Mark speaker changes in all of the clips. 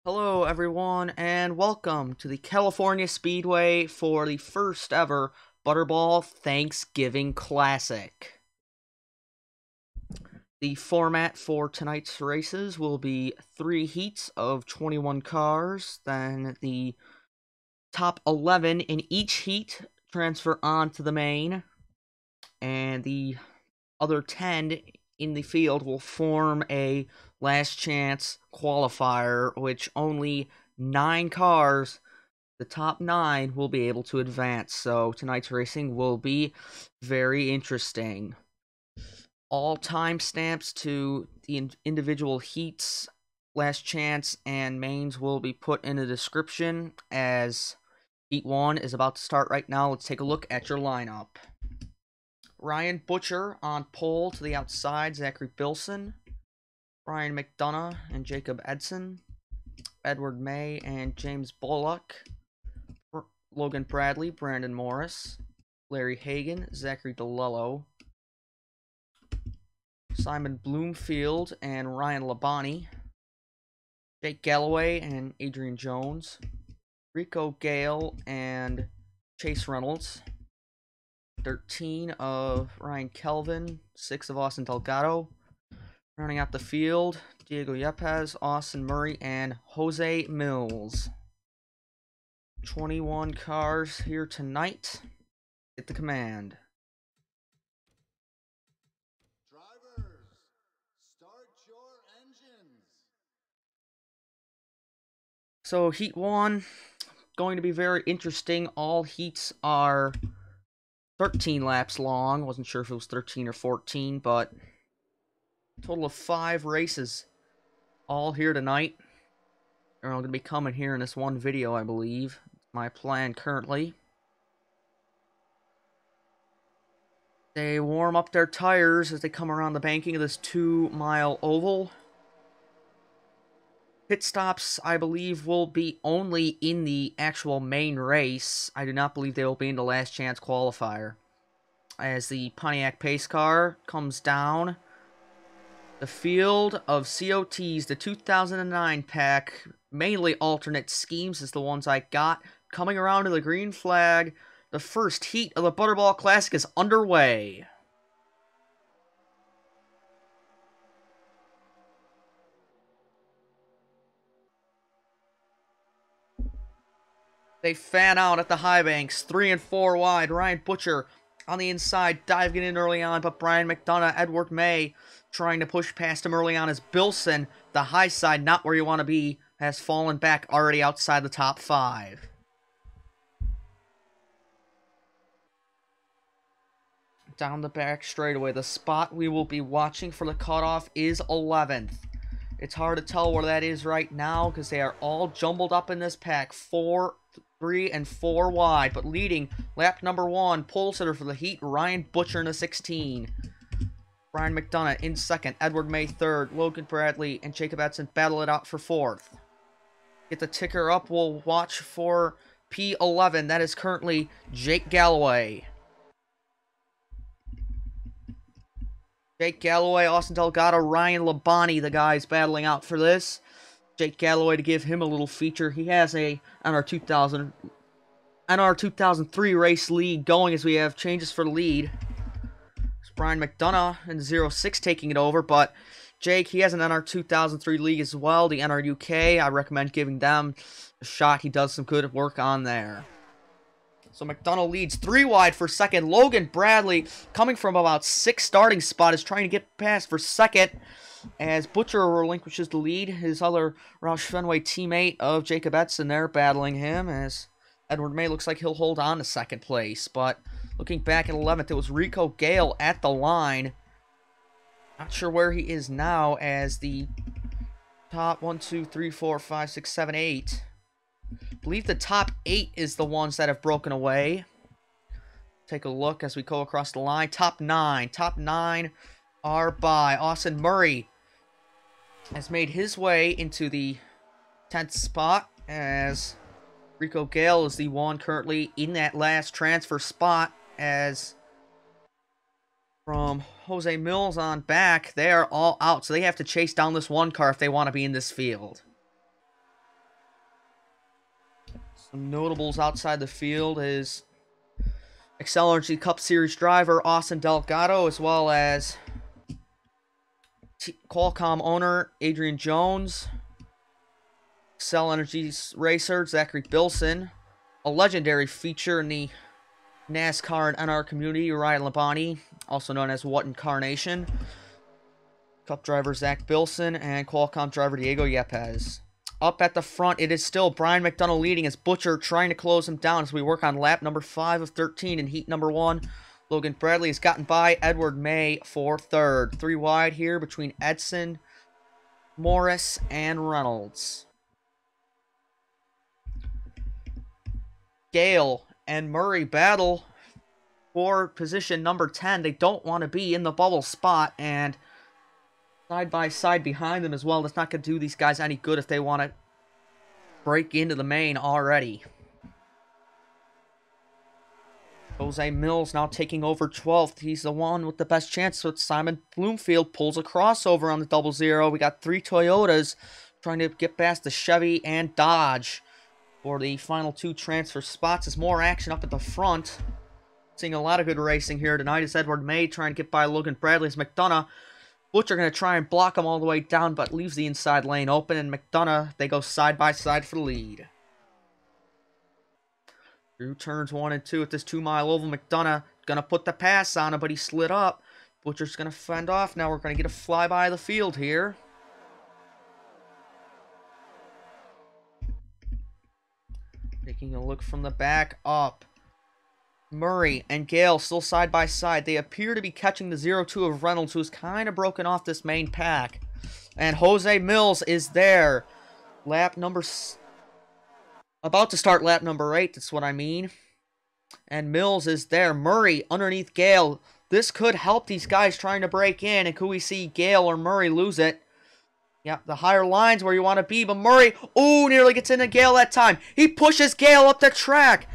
Speaker 1: Hello, everyone, and welcome to the California Speedway for the first ever Butterball Thanksgiving Classic. The format for tonight's races will be 3 heats of 21 cars, then the top 11 in each heat transfer on to the main, and the other 10 in the field will form a last chance qualifier, which only 9 cars, the top 9, will be able to advance. So tonight's racing will be very interesting. All timestamps to the individual heats, last chance, and mains will be put in the description as Heat 1 is about to start right now. Let's take a look at your lineup. Ryan Butcher on pole to the outside, Zachary Bilson, Brian McDonough and Jacob Edson, Edward May and James Bullock, Logan Bradley, Brandon Morris, Larry Hagan, Zachary DeLello, Simon Bloomfield and Ryan Labonte, Jake Galloway and Adrian Jones, Rico Gale and Chase Reynolds, 13 of Ryan Kelvin, 6 of Austin Delgado. Rounding out the field, Diego Yepes, Austin Murray, and Jose Mills. 21 cars here tonight. Get the command.
Speaker 2: Drivers, start your engines.
Speaker 1: So Heat 1, going to be very interesting. All heats are 13 laps long. Wasn't sure if it was 13 or 14, but total of 5 races all here tonight. They're all going to be coming here in this one video, I believe. My plan currently. They warm up their tires as they come around the banking of this 2-mile oval. Pit stops, I believe, will be only in the actual main race. I do not believe they will be in the last chance qualifier. As the Pontiac pace car comes down, the field of COTs, the 2009 pack, mainly alternate schemes is the ones I got. Coming around to the green flag, the first heat of the Butterball Classic is underway. They fan out at the high banks, 3 and 4 wide. Ryan Butcher on the inside, diving in early on, but Brian McDonough, Edward May trying to push past him early on as Bilson, the high side, not where you want to be, has fallen back already outside the top 5. Down the back straightaway, the spot we will be watching for the cutoff is 11th. It's hard to tell where that is right now because they are all jumbled up in this pack, 4, 3, and 4 wide, but leading lap number 1, pole sitter for the heat, Ryan Butcher in a 16. Brian McDonough in second, Edward May third, Logan Bradley and Jacob Edson battle it out for 4th. Get the ticker up, we'll watch for P11, that is currently Jake Galloway. Jake Galloway, Austin Delgado, Ryan Labonte, the guys battling out for this. Jake Galloway, to give him a little feature, he has a NR 2003 race lead going as we have changes for the lead. It's Brian McDonough in 06 taking it over, but Jake, he has an NR 2003 league as well, the NR UK. I recommend giving them a shot. He does some good work on there. So McDonough leads 3 wide for second. Logan Bradley, coming from about 6th starting spot, is trying to get past for second as Butcher relinquishes the lead. His other Roush Fenway teammate of Jacob Edson there battling him as Edward May looks like he'll hold on to second place. But looking back at 11th, it was Rico Gale at the line. Not sure where he is now as the top 1, 2, 3, 4, 5, 6, 7, 8. I believe the top 8 is the ones that have broken away. Take a look as we go across the line. Top 9. Top 9 are by Austin Murray. Has made his way into the 10th spot as Rico Gale is the one currently in that last transfer spot as from Jose Mills on back, they are all out. So they have to chase down this one car if they want to be in this field. Some notables outside the field is Excel Energy Cup Series driver Austin Delgado, as well as Qualcomm owner Adrian Jones, Excel Energy racer Zachary Bilson, a legendary feature in the NASCAR and NR community, Ryan Labonte, also known as What Incarnation, Cup driver Zach Bilson, and Qualcomm driver Diego Yepes. Up at the front, it is still Brian McDonough leading as Butcher trying to close him down as we work on lap number 5 of 13 in heat number 1. Logan Bradley has gotten by Edward May for third. 3 wide here between Edson, Morris, and Reynolds. Gale and Murray battle for position number 10. They don't want to be in the bubble spot, and side by side behind them as well. That's not going to do these guys any good if they want to break into the main already. Jose Mills now taking over 12th. He's the one with the best chance. So Simon Bloomfield pulls a crossover on the 00. We got 3 Toyotas trying to get past the Chevy and Dodge for the final 2 transfer spots. There's more action up at the front. Seeing a lot of good racing here tonight is Edward May trying to get by Logan Bradley as McDonough. Butcher going to try and block him all the way down, but leaves the inside lane open, and McDonough, they go side by side for the lead. Through turns 1 and 2 at this 2-mile oval, McDonough going to put the pass on him, but he slid up. Butcher's going to fend off. Now we're going to get a flyby of the field here. Taking a look from the back up. Murray and Gale still side by side. They appear to be catching the 0-2 of Reynolds, who's kind of broken off this main pack. And Jose Mills is there. About to start lap number 8, that's what I mean. And Mills is there. Murray underneath Gale. This could help these guys trying to break in. And could we see Gale or Murray lose it? Yeah, the higher line's where you want to be. But Murray, nearly gets into Gale that time. He pushes Gale up the track.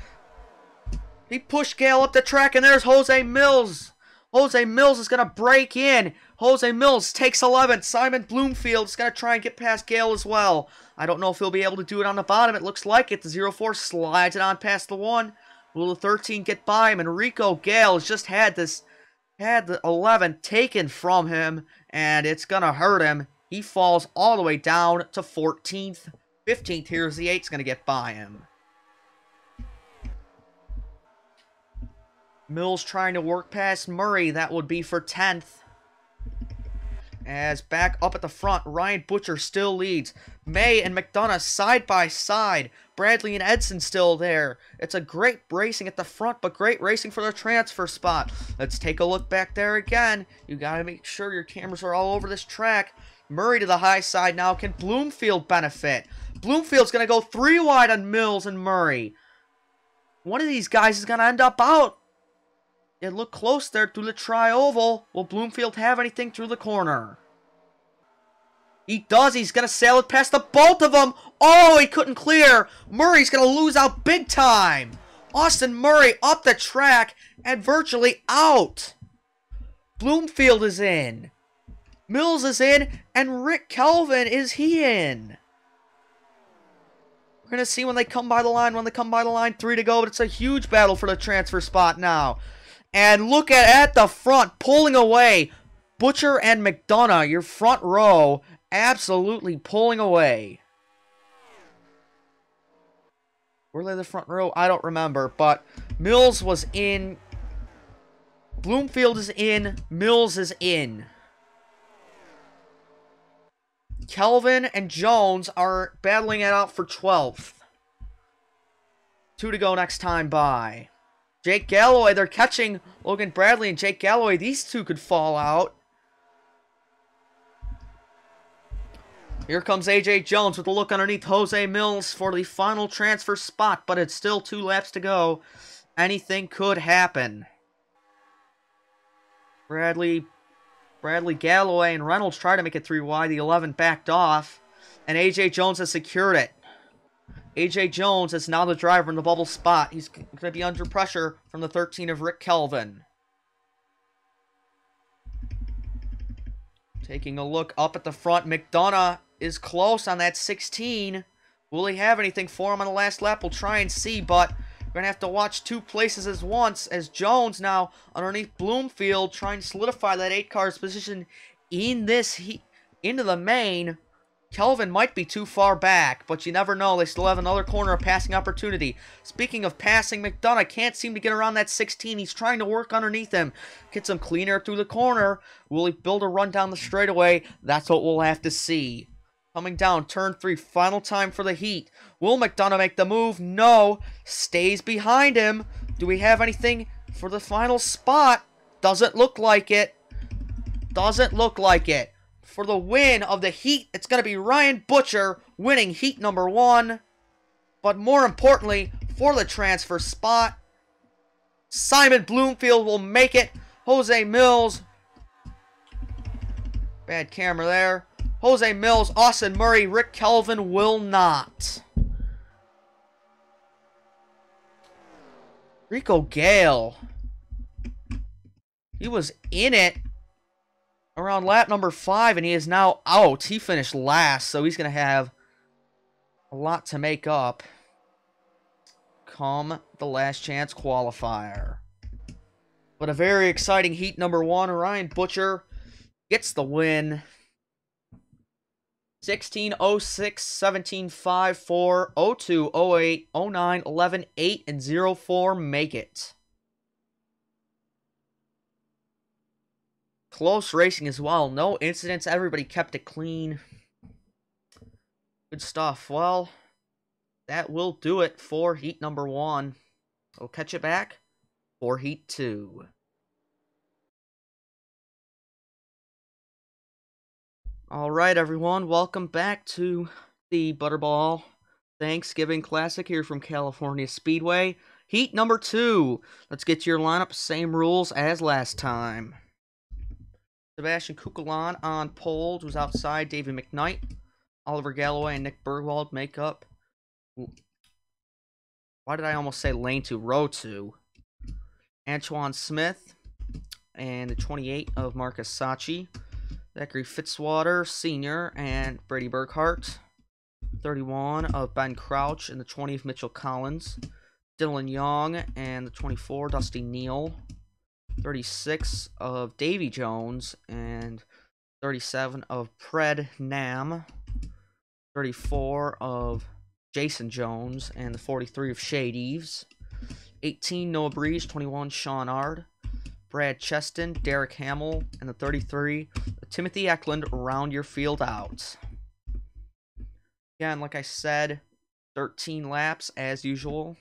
Speaker 1: He pushed Gale up the track, and there's Jose Mills. Jose Mills is going to break in. Jose Mills takes 11th. Simon Bloomfield is going to try and get past Gale as well. I don't know if he'll be able to do it on the bottom. It looks like it. The 04 slides it on past the 1. Will the 13 get by him? And Rico Gale has just had the 11 taken from him, and it's going to hurt him. He falls all the way down to 14th. 15th, here's the 8's going to get by him. Mills trying to work past Murray. That would be for 10th. As back up at the front, Ryan Butcher still leads. May and McDonough side by side. Bradley and Edson still there. It's a great racing at the front, but great racing for the transfer spot. Let's take a look back there again. You got to make sure your cameras are all over this track. Murray to the high side now. Can Bloomfield benefit? Bloomfield's going to go 3 wide on Mills and Murray. One of these guys is going to end up out. It looked close there through the tri-oval. Will Bloomfield have anything through the corner? He does. He's going to sail it past the both of them. Oh, he couldn't clear. Murray's going to lose out big time. Austin Murray up the track and virtually out. Bloomfield is in. Mills is in. And Rick Kelvin, is he in? We're going to see when they come by the line. 3 to go. But it's a huge battle for the transfer spot now. And look at the front, pulling away. Butcher and McDonough, your front row, absolutely pulling away. Were they the front row? I don't remember, but Mills was in. Bloomfield is in. Mills is in. Kelvin and Jones are battling it out for 12th. 2 to go next time by. Jake Galloway, they're catching Logan Bradley and Jake Galloway. These two could fall out. Here comes AJ Jones with a look underneath Jose Mills for the final transfer spot, but it's still 2 laps to go. Anything could happen. Bradley, Galloway, and Reynolds try to make it 3 wide. The 11 backed off, and AJ Jones has secured it. AJ Jones is now the driver in the bubble spot. He's going to be under pressure from the 13 of Rick Kelvin. Taking a look up at the front, McDonough is close on that 16. Will he have anything for him on the last lap? We'll try and see, but we're going to have to watch two places at once as Jones now underneath Bloomfield trying to solidify that 8 car's position in this heat into the main. Kelvin might be too far back, but you never know. They still have another corner of passing opportunity. Speaking of passing, McDonough can't seem to get around that 16. He's trying to work underneath him. Gets him cleaner through the corner. Will he build a run down the straightaway? That's what we'll have to see. Coming down, turn 3, final time for the heat. Will McDonough make the move? No. Stays behind him. Do we have anything for the final spot? Doesn't look like it. Doesn't look like it. For the win of the heat, it's going to be Ryan Butcher winning heat number 1. But more importantly, for the transfer spot, Simon Bloomfield will make it. Jose Mills. Bad camera there. Jose Mills, Austin Murray, Rick Kelvin will not. Rico Gale. He was in it around lap number 5, and he is now out. He finished last, so he's going to have a lot to make up come the last chance qualifier. But a very exciting heat number 1. Ryan Butcher gets the win. 16:06, 17:5, 4, 02, 08, 09, 11, 8, and 04 make it. Close racing as well. No incidents. Everybody kept it clean. Good stuff. Well, that will do it for heat number 1. We'll catch you back for heat 2. Alright, everyone. Welcome back to the Butterball Thanksgiving Classic here from California Speedway. Heat number 2. Let's get to your lineup. Same rules as last time. Sebastian Kukulon on pole, who's outside. David McKnight, Oliver Galloway, and Nick Bergwald make up. Why did I almost say lane 2? Row 2. Antoine Smith, and the 28 of Marcus Sachi. Zachary Fitzwater, Sr., and Brady Burkhart. 31 of Ben Crouch, and the 20 of Mitchell Collins. Dylan Young, and the 24, Dusty Neal. 36 of Davy Jones, and 37 of Pred Nam, 34 of Jason Jones, and the 43 of Shade Eves, 18 Noah Breeze, 21 Sean Ard, Brad Cheston, Derek Hamill, and the 33 Timothy Eklund round your field out. Again, like I said, 13 laps as usual.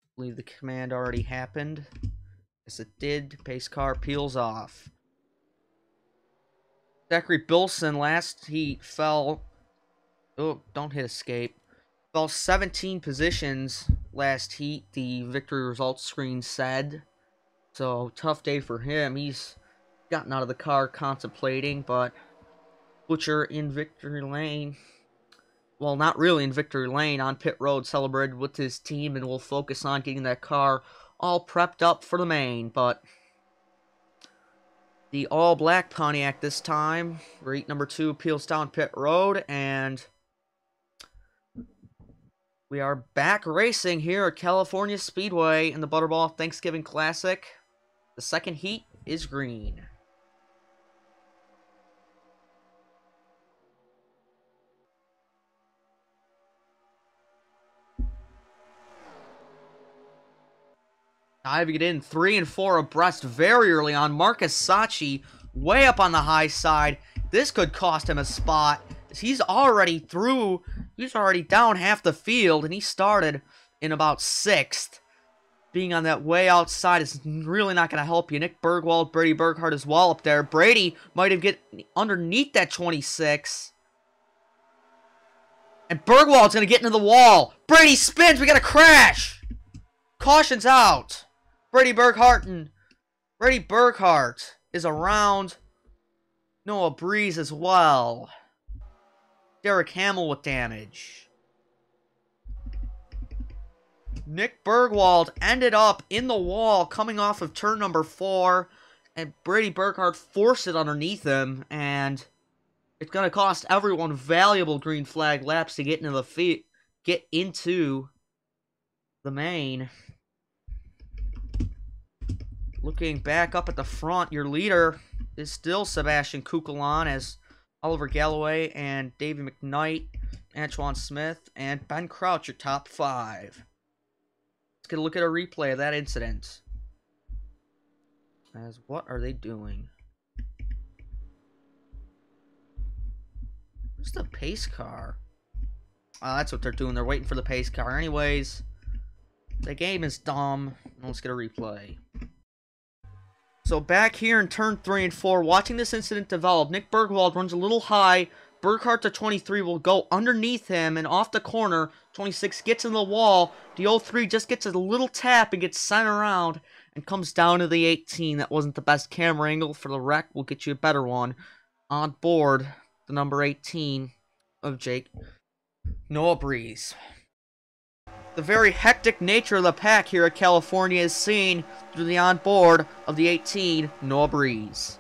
Speaker 1: I believe the command already happened. Yes, it did. Pace car peels off. Zachary Bilson last heat fell. Oh, don't hit escape. Fell 17 positions last heat, the victory results screen said. So, tough day for him. He's gotten out of the car contemplating, but Butcher in victory lane. Well, not really in victory lane, on pit road, celebrated with his team, and will focus on getting that car all prepped up for the main. But the all-black Pontiac this time, for heat number 2, peels down pit road, and we are back racing here at California Speedway in the Butterball Thanksgiving Classic. The second heat is green. Diving it in, 3 and 4 abreast very early on. Marcus Sachi way up on the high side. This could cost him a spot. He's already through. He's already down half the field, and he started in about 6th. Being on that way outside is really not going to help you. Nick Bergwald, Brady Burkhart as well up there. Brady might have get underneath that 26. And Bergwald's going to get into the wall. Brady spins. We got a crash. Caution's out. Brady Burkhart is around. Noah Breeze as well. Derek Hamill with damage. Nick Bergwald ended up in the wall coming off of turn number 4. And Brady Burkhart forced it underneath him. And It's going to cost everyone valuable green flag laps to get into the main. Looking back up at the front, your leader is still Sebastian Kukulon, as Oliver Galloway and Davey McKnight, Antoine Smith, and Ben Crouch are top 5. Let's get a look at a replay of that incident. As what are they doing? Where's the pace car? Oh, that's what they're doing. They're waiting for the pace car. Anyways, the game is dumb. Let's get a replay. So back here in turn 3 and 4, watching this incident develop, Nick Bergwald runs a little high. Burkhart, the 23, will go underneath him and off the corner. 26 gets in the wall. The 03 just gets a little tap and gets sent around and comes down to the 18. That wasn't the best camera angle for the wreck. We'll get you a better one. On board, the number 18 of Jake, Noah Breeze. The very hectic nature of the pack here at California is seen through the onboard of the 18, Noah Breeze.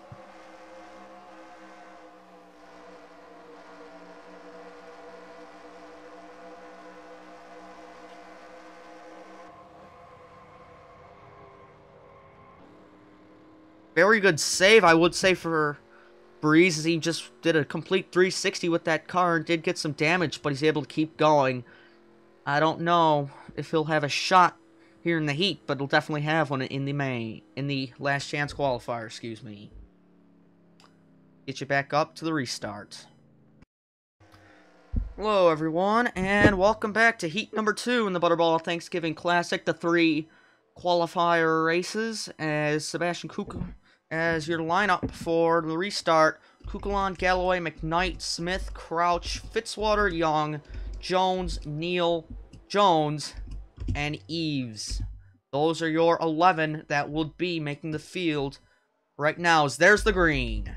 Speaker 1: Very good save, I would say, for Breeze, as he just did a complete 360 with that car and did get some damage, but he's able to keep going. I don't know if he'll have a shot here in the heat, but he'll definitely have one in the last chance qualifier, excuse me. Get you back up to the restart. Hello everyone, and welcome back to heat number 2 in the Butterball Thanksgiving Classic, the 3 qualifier races, as Sebastian Kukulon as your lineup for the restart. Kukulon, Galloway, McKnight, Smith, Crouch, Fitzwater, Young, Jones, Neal, Jones, and Eves. Those are your 11 that would be making the field right now. As there's the green.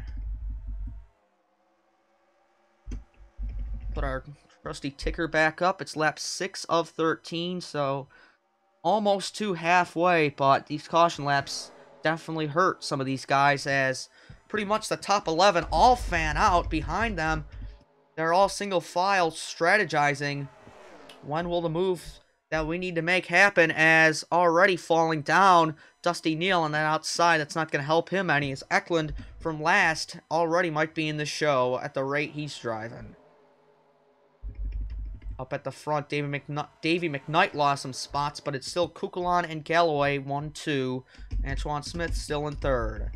Speaker 1: Put our trusty ticker back up. It's lap 6 of 13, so almost to halfway, but these caution laps definitely hurt some of these guys, as pretty much the top 11 all fan out behind them. They're all single file strategizing. When will the move that we need to make happen, as already falling down Dusty Neal on that outside. That's not going to help him any, as Eklund from last already might be in the show at the rate he's driving. Up at the front, Davey McKnight lost some spots, but it's still Kukulon and Galloway 1-2. Antoine Smith still in 3rd.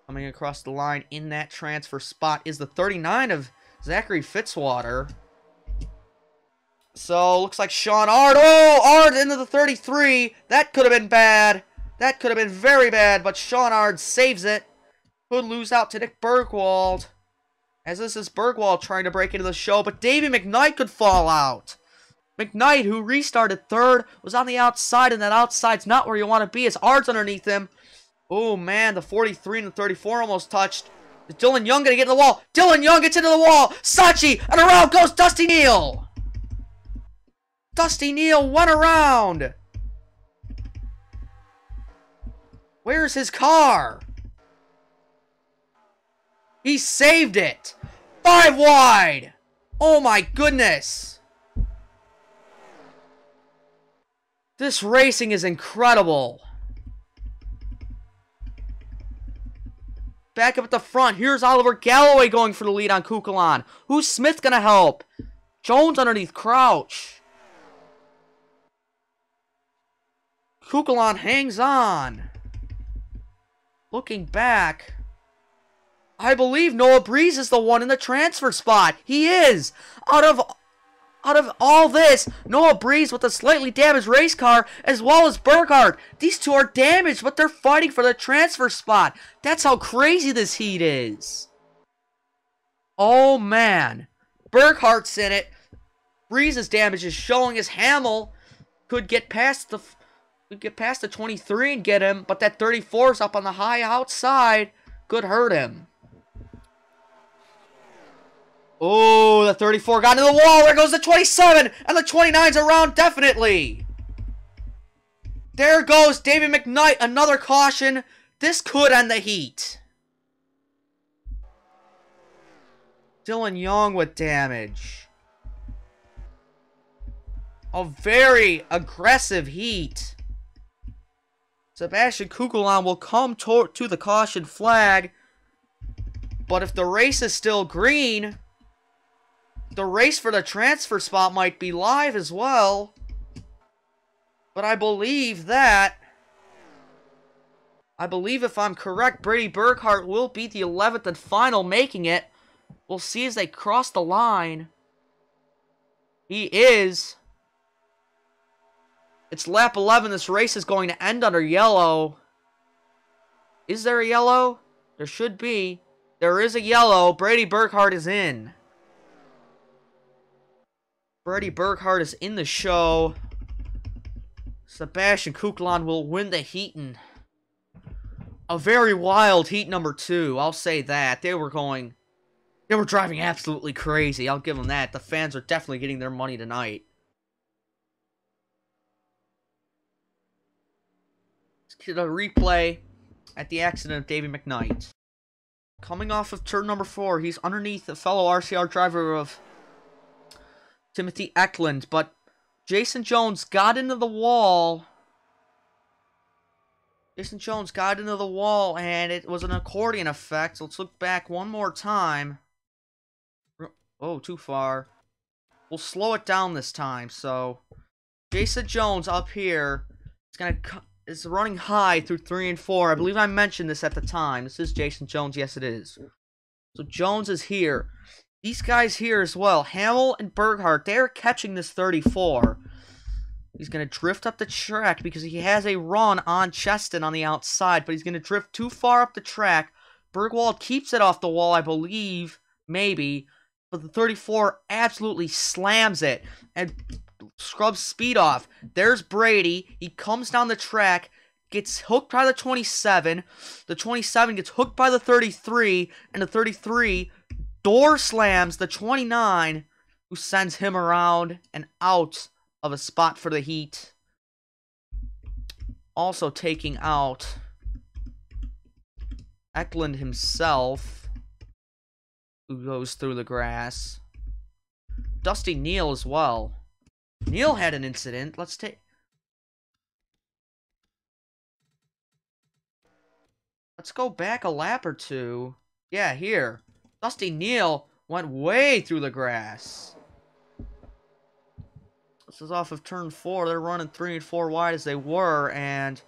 Speaker 1: Coming across the line in that transfer spot is the 39 of Zachary Fitzwater. So, looks like Sean Ard. Oh, Ard into the 33. That could have been bad. That could have been very bad, but Sean Ard saves it. Could lose out to Nick Bergwald, as this is Bergwald trying to break into the show, but Davey McKnight could fall out. McKnight, who restarted 3rd, was on the outside, and that outside's not where you want to be, as Ard's underneath him. Oh, man, the 43 and the 34 almost touched. Is Dylan Young going to get in the wall? Dylan Young gets into the wall. Sachi, and around goes Dusty Neal. Dusty Neal went around. Where's his car? He saved it. 5 wide. Oh my goodness. This racing is incredible. Back up at the front, here's Oliver Galloway going for the lead on Kukulon. Who's Smith gonna help? Jones underneath Crouch. Kukulon hangs on. Looking back, I believe Noah Breeze is the one in the transfer spot. He is. Out of all this, Noah Breeze with a slightly damaged race car, as well as Burkhardt. These two are damaged, but they're fighting for the transfer spot. That's how crazy this heat is. Oh, man. Burkhardt's in it. Breeze's damage is showing, as Hamill could get past the 23 and get him, but that 34 is up on the high outside. Could hurt him. Oh, the 34 got into the wall. There goes the 27, and the 29's around definitely. There goes David McKnight, another caution. This could end the heat. Dylan Young with damage. A very aggressive heat. Sebastian Kukulon will come to the caution flag. But if the race is still green, the race for the transfer spot might be live as well. But I believe if I'm correct, Brady Burkhart will be the 11th and final making it. We'll see as they cross the line. He is. It's lap 11. This race is going to end under yellow. Is there a yellow? There should be. There is a yellow. Brady Burkhart is in. Brady Burkhart is in the show. Sebastian Kukulon will win the heat. A very wild heat number 2. I'll say that. They were driving absolutely crazy. I'll give them that. The fans are definitely getting their money tonight. Let's get a replay at the accident of Davey McKnight. Coming off of turn number 4, he's underneath a fellow RCR driver of Timothy Eklund, but Jason Jones got into the wall. And it was an accordion effect. Let's look back one more time. Oh, too far. We'll slow it down this time. So, Jason Jones up here is running high through 3 and 4. I believe I mentioned this at the time. This is Jason Jones. Yes, it is. So, Jones is here. These guys here as well. Hamill and Burkhart, they're catching this 34. He's going to drift up the track because he has a run on Cheston on the outside, but he's going to drift too far up the track. Bergwald keeps it off the wall, I believe, maybe, but the 34 absolutely slams it and scrubs speed off. There's Brady. He comes down the track, gets hooked by the 27. The 27 gets hooked by the 33, and the 33 door slams the 29, who sends him around and out of a spot for the heat. Also taking out Eklund himself, who goes through the grass. Dusty Neal as well. Neal had an incident. Let's go back a lap or two. Yeah, here. Dusty Neal went way through the grass. This is off of turn 4. They're running 3 and 4 wide as they were, and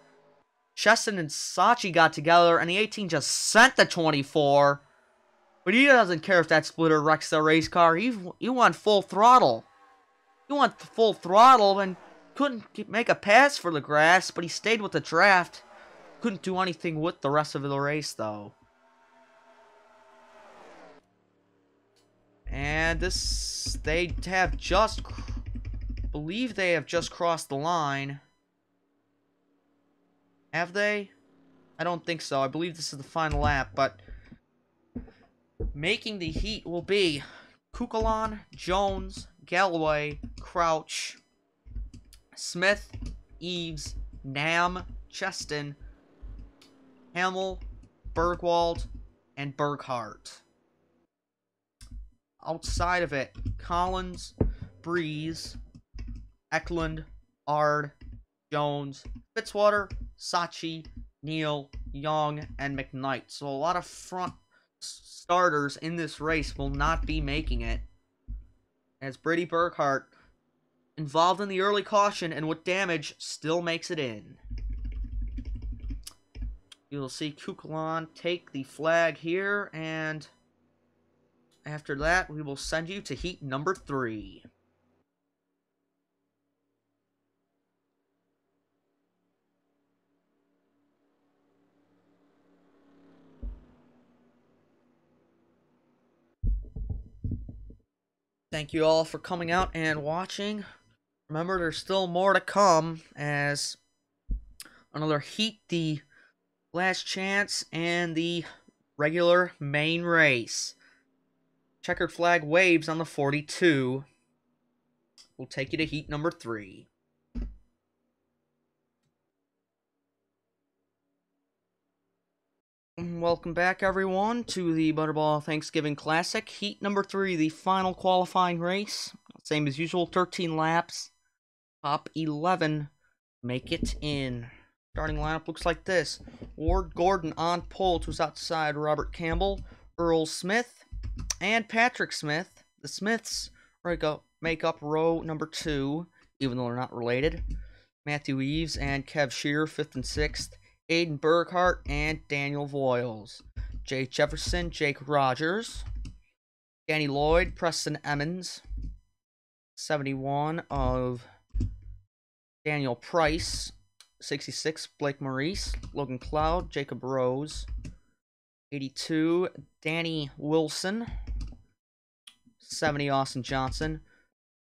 Speaker 1: Cheston and Sachi got together, and the 18 just sent the 24. But he doesn't care if that splitter wrecks the race car. He went full throttle. He went full throttle and couldn't make a pass for the grass, but he stayed with the draft. Couldn't do anything with the rest of the race, though. And they have just crossed the line. Have they? I don't think so. I believe this is the final lap, but making the heat will be Kukulon, Jones, Galloway, Crouch, Smith, Eves, Nam, Cheston, Hamill, Bergwald, and Burkhart. Outside of it, Collins, Breeze, Eklund, Ard, Jones, Fitzwater, Sachi, Neal, Young, and McKnight. So a lot of front starters in this race will not be making it, as Brady Burkhart, involved in the early caution and with damage, still makes it in. You'll see Kukulon take the flag here, and after that, we will send you to heat number 3. Thank you all for coming out and watching. Remember, there's still more to come, as another heat, the last chance, and the regular main race. Checkered flag waves on the 42. We'll take you to heat number 3. And welcome back, everyone, to the Butterball Thanksgiving Classic. Heat number 3, the final qualifying race. Same as usual, 13 laps. Top 11 make it in. Starting lineup looks like this. Ward Gordon on pole, who's outside Robert Campbell, Earl Smith, and Patrick Smith. The Smiths make up row number 2, even though they're not related. Matthew Eves and Kev Shearer, 5th and 6th. Aiden Burkhart and Daniel Voiles. Jay Jefferson, Jake Rogers. Danny Lloyd, Preston Emmons. 71 of Daniel Price. 66, Blake Maurice. Logan Cloud, Jacob Rose. 82, Danny Wilson. 70, Austin Johnson.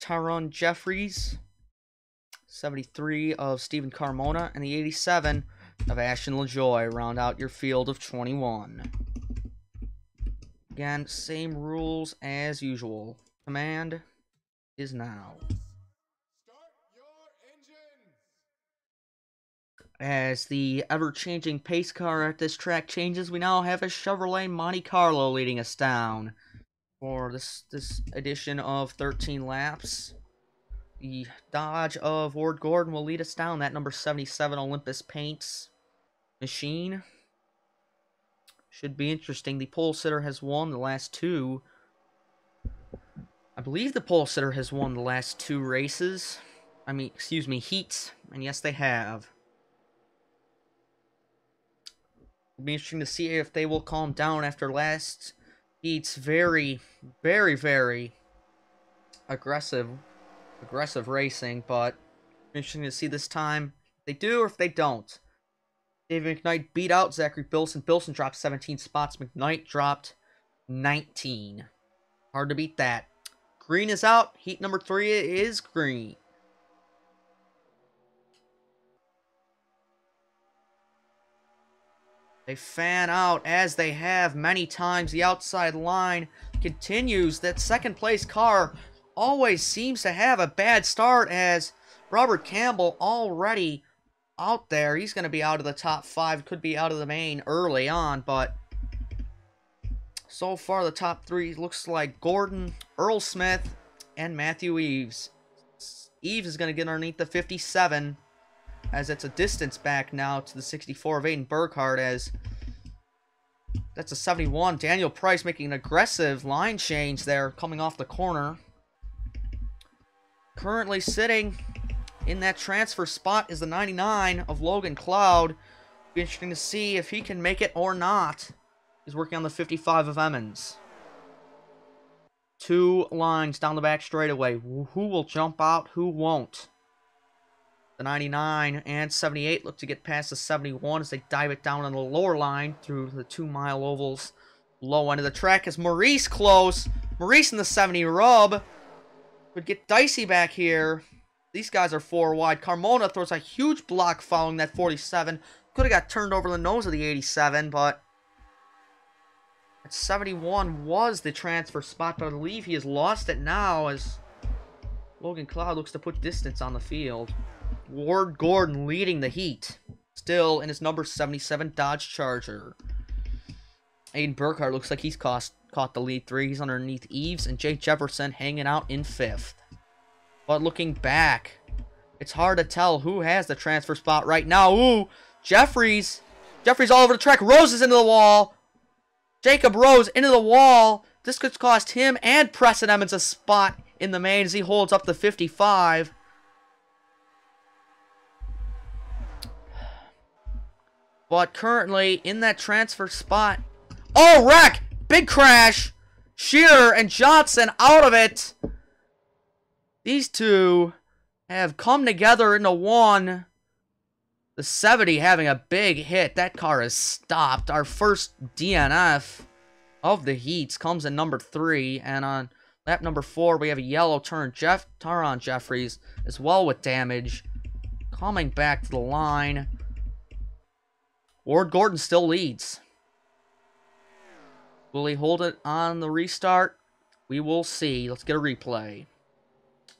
Speaker 1: Tyrone Jeffries. 73 of Stephen Carmona. And the 87 of Ashton LaJoy round out your field of 21. Again, same rules as usual. Command is now.
Speaker 2: Start your engines.
Speaker 1: As the ever-changing pace car at this track changes, we now have a Chevrolet Monte Carlo leading us down for this edition of 13 laps. The Dodge of Ward Gordon will lead us down, that number 77 Olympus Paints machine. Should be interesting. The pole sitter has won the last 2. I believe the pole sitter has won the last 2 races. Heats. And yes, they have. It'll be interesting to see if they will calm down after last heat's very, very, very aggressive racing, but interesting to see this time if they do or if they don't. David McKnight beat out Zachary Bilson. Bilson dropped 17 spots. McKnight dropped 19. Hard to beat that. Green is out. Heat number 3 is green. They fan out as they have many times. The outside line continues. That second place car always seems to have a bad start, as Robert Campbell already out there. He's going to be out of the top 5. Could be out of the main early on, but so far the top 3 looks like Gordon, Earl Smith, and Matthew Eves. Eves is going to get underneath the 57, as it's a distance back now to the 64 of Aiden Burkhart, as that's a 71. Daniel Price making an aggressive line change there, coming off the corner. Currently sitting in that transfer spot is the 99 of Logan Cloud. Be interesting to see if he can make it or not. He's working on the 55 of Emmons. 2 lines down the back straightaway. Who will jump out? Who won't? The 99 and 78 look to get past the 71 as they dive it down on the lower line through the 2-mile ovals. Low end of the track is Maurice close. Maurice in the 70 rub. Could get dicey back here. These guys are 4 wide. Carmona throws a huge block following that 47. Could have got turned over the nose of the 87, but that 71 was the transfer spot, but I believe he has lost it now as Logan Cloud looks to put distance on the field. Ward Gordon leading the heat, still in his number 77 Dodge Charger. Aiden Burkhart looks like he's caught the lead 3. He's underneath Eves, and Jake Jefferson hanging out in 5th. But looking back, it's hard to tell who has the transfer spot right now. Ooh, Jeffries. Jeffries all over the track. Rose is into the wall. Jacob Rose into the wall. This could cost him and Preston Emmons a spot in the main as he holds up the 55. But currently in that transfer spot. Oh, wreck! Big crash! Shearer and Johnson out of it. These two have come together into one. The 70 having a big hit. That car is stopped. Our first DNF of the heats comes in number 3. And on lap number 4, we have a yellow turn. Taron Jeffries as well with damage. Coming back to the line. Ward Gordon still leads. Will he hold it on the restart? We will see. Let's get a replay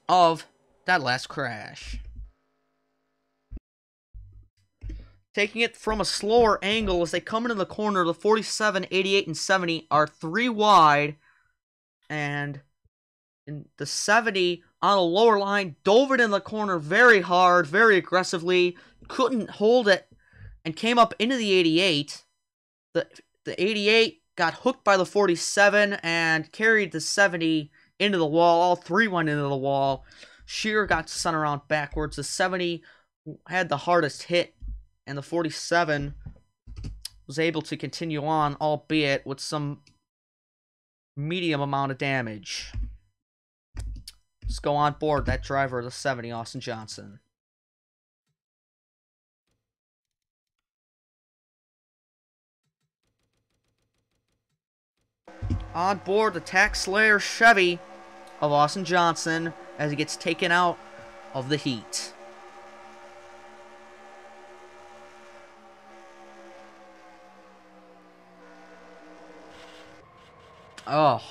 Speaker 1: of that last crash. taking it from a slower angle as they come into the corner. The 47, 88, and 70 are 3 wide. And in the 70 on a lower line, dove it in the corner very hard, very aggressively. Couldn't hold it and came up into the 88. The 88 got hooked by the 47 and carried the 70 into the wall. All 3 went into the wall. Shearer got sent around backwards. The 70 had the hardest hit, and the 47 was able to continue on, albeit with some medium amount of damage. Let's go on board that driver of the 70, Austin Johnson. On board the Tax Slayer Chevy of Austin Johnson as he gets taken out of the heat. Oh,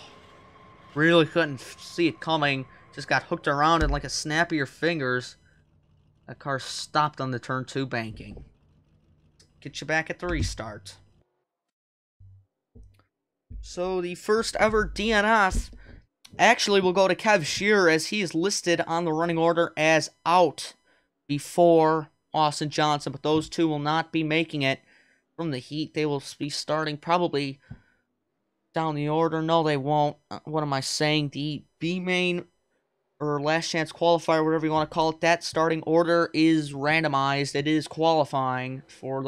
Speaker 1: really couldn't see it coming. Just got hooked around in like a snap of your fingers. That car stopped on the turn 2 banking. Get you back at the restart. So the first ever DNF actually will go to Kev Shearer as he is listed on the running order as out before Austin Johnson. But those two will not be making it from the heat. They will be starting probably down the order. No, they won't. What am I saying? The B main or last chance qualifier, whatever you want to call it, that starting order is randomized. It is qualifying for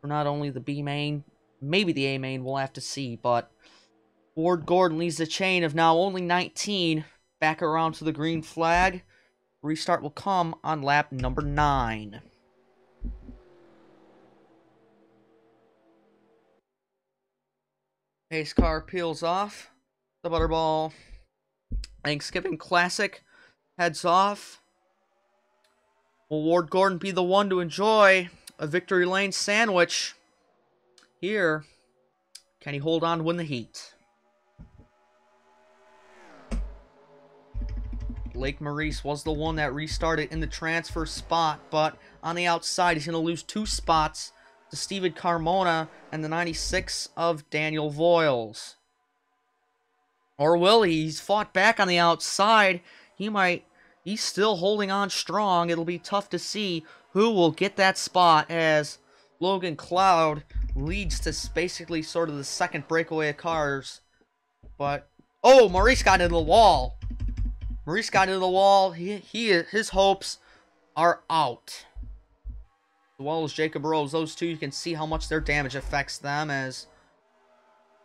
Speaker 1: not only the B main, maybe the A main, we'll have to see, but Ward Gordon leads the chain of now only 19 back around to the green flag. Restart will come on lap number 9. Pace car peels off. The Butterball Thanksgiving Classic heads off. Will Ward Gordon be the one to enjoy a victory lane sandwich here? Can he hold on to win the heat? Blake Maurice was the one that restarted in the transfer spot, but on the outside, he's going to lose 2 spots to Steven Carmona and the 96 of Daniel Voiles. Or will he? He's fought back on the outside. He's still holding on strong. It'll be tough to see who will get that spot as Logan Cloud leads to basically sort of the second breakaway of cars. But, oh, Maurice got into the wall. Maurice got into the wall. His hopes are out. As well as Jacob Rose. Those two, you can see how much their damage affects them as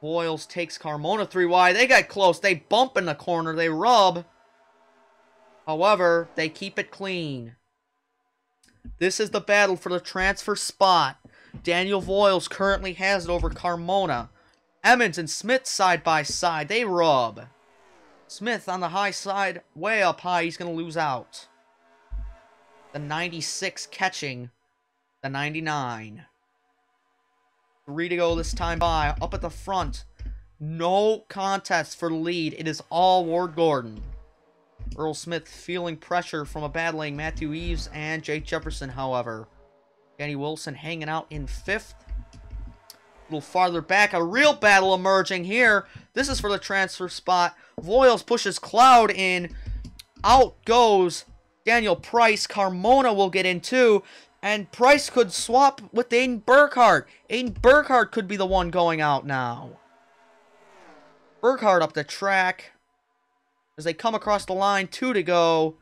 Speaker 1: Voiles takes Carmona 3 wide. They got close. They bump in the corner. They rub. However, they keep it clean. This is the battle for the transfer spot. Daniel Voiles currently has it over Carmona. Emmons and Smith side by side. They rub. Smith on the high side, way up high. He's going to lose out. The 96 catching the 99. 3 to go this time by. Up at the front. No contest for the lead. It is all Ward Gordon. Earl Smith feeling pressure from a battling Matthew Eves and Jake Jefferson, however. Danny Wilson hanging out in 5th. A little farther back, a real battle emerging here. This is for the transfer spot. Voiles pushes Cloud in. Out goes Daniel Price. Carmona will get in too. And Price could swap with Aiden Burkhardt. Aiden Burkhardt could be the one going out now. Burkhardt up the track. As they come across the line, 2 to go.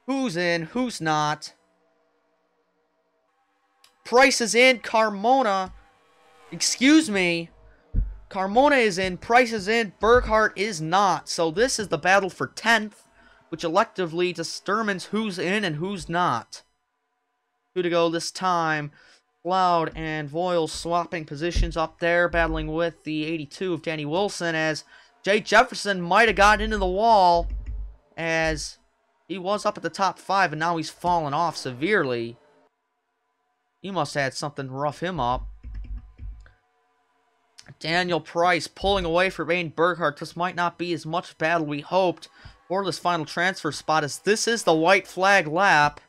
Speaker 1: Who's in? Who's not? Price is in. Carmona. Excuse me. Carmona is in. Price is in. Burkhardt is not. So this is the battle for 10th, which electively determines who's in and who's not. 2 to go this time. Cloud and Voiles swapping positions up there, battling with the 82 of Danny Wilson, as Jay Jefferson might have gotten into the wall, as he was up at the top 5, and now he's fallen off severely. He must have had something rough him up. Daniel Price pulling away from Aiden Burkhardt. This might not be as much battle we hoped for this final transfer spot, as this is the white flag lap.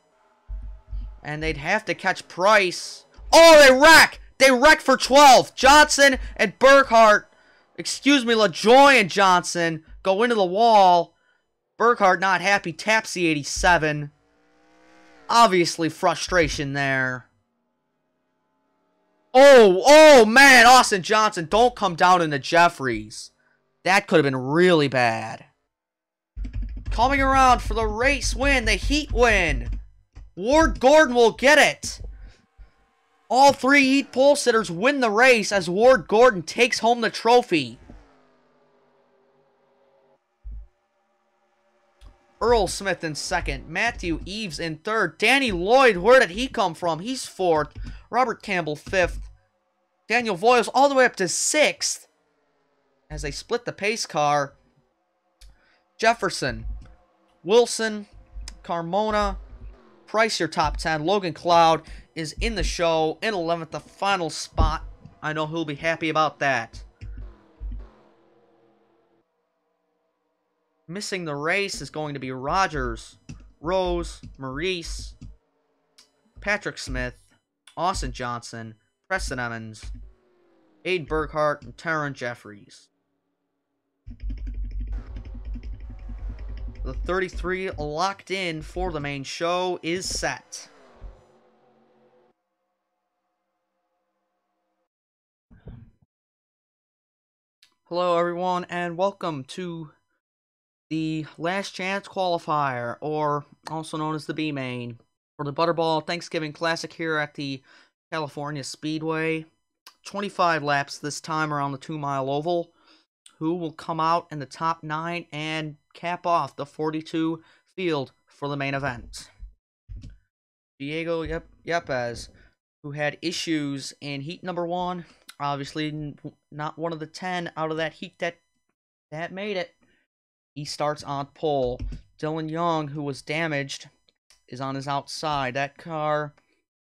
Speaker 1: And they'd have to catch Price Oh, they wreck! They wreck for 12. Johnson and Burkhart, excuse me, LaJoy and Johnson go into the wall. Burkhart not happy, taps the 87. Obviously frustration there. Oh man, Austin Johnson, don't come down into Jeffries. That could have been really bad. Coming around for the race win, the heat win. Ward Gordon will get it. All three heat pole sitters win the race as Ward Gordon takes home the trophy. Earl Smith in second. Matthew Eves in third. Danny Lloyd, where did he come from? He's fourth. Robert Campbell fifth. Daniel Voiles all the way up to sixth. As they split the pace car. Jefferson, Wilson, Carmona, Price, your top 10. Logan Cloud is in the show in 11th, the final spot. I know he'll be happy about that. Missing the race is going to be Rogers, Rose, Maurice, Patrick Smith, Austin Johnson, Preston Emmons, Aiden Burkhart, and Taron Jeffries. The 33 locked in for the main show is set. Hello everyone and welcome to the Last Chance Qualifier, or also known as the B Main, for the Butterball Thanksgiving Classic here at the California Speedway. 25 laps this time around the 2-mile oval. Who will come out in the top 9 and cap off the 42 field for the main event? Diego Yepes, who had issues in heat number 1, obviously not one of the 10 out of that heat that made it. He starts on pole. Dylan Young, who was damaged, is on his outside. That car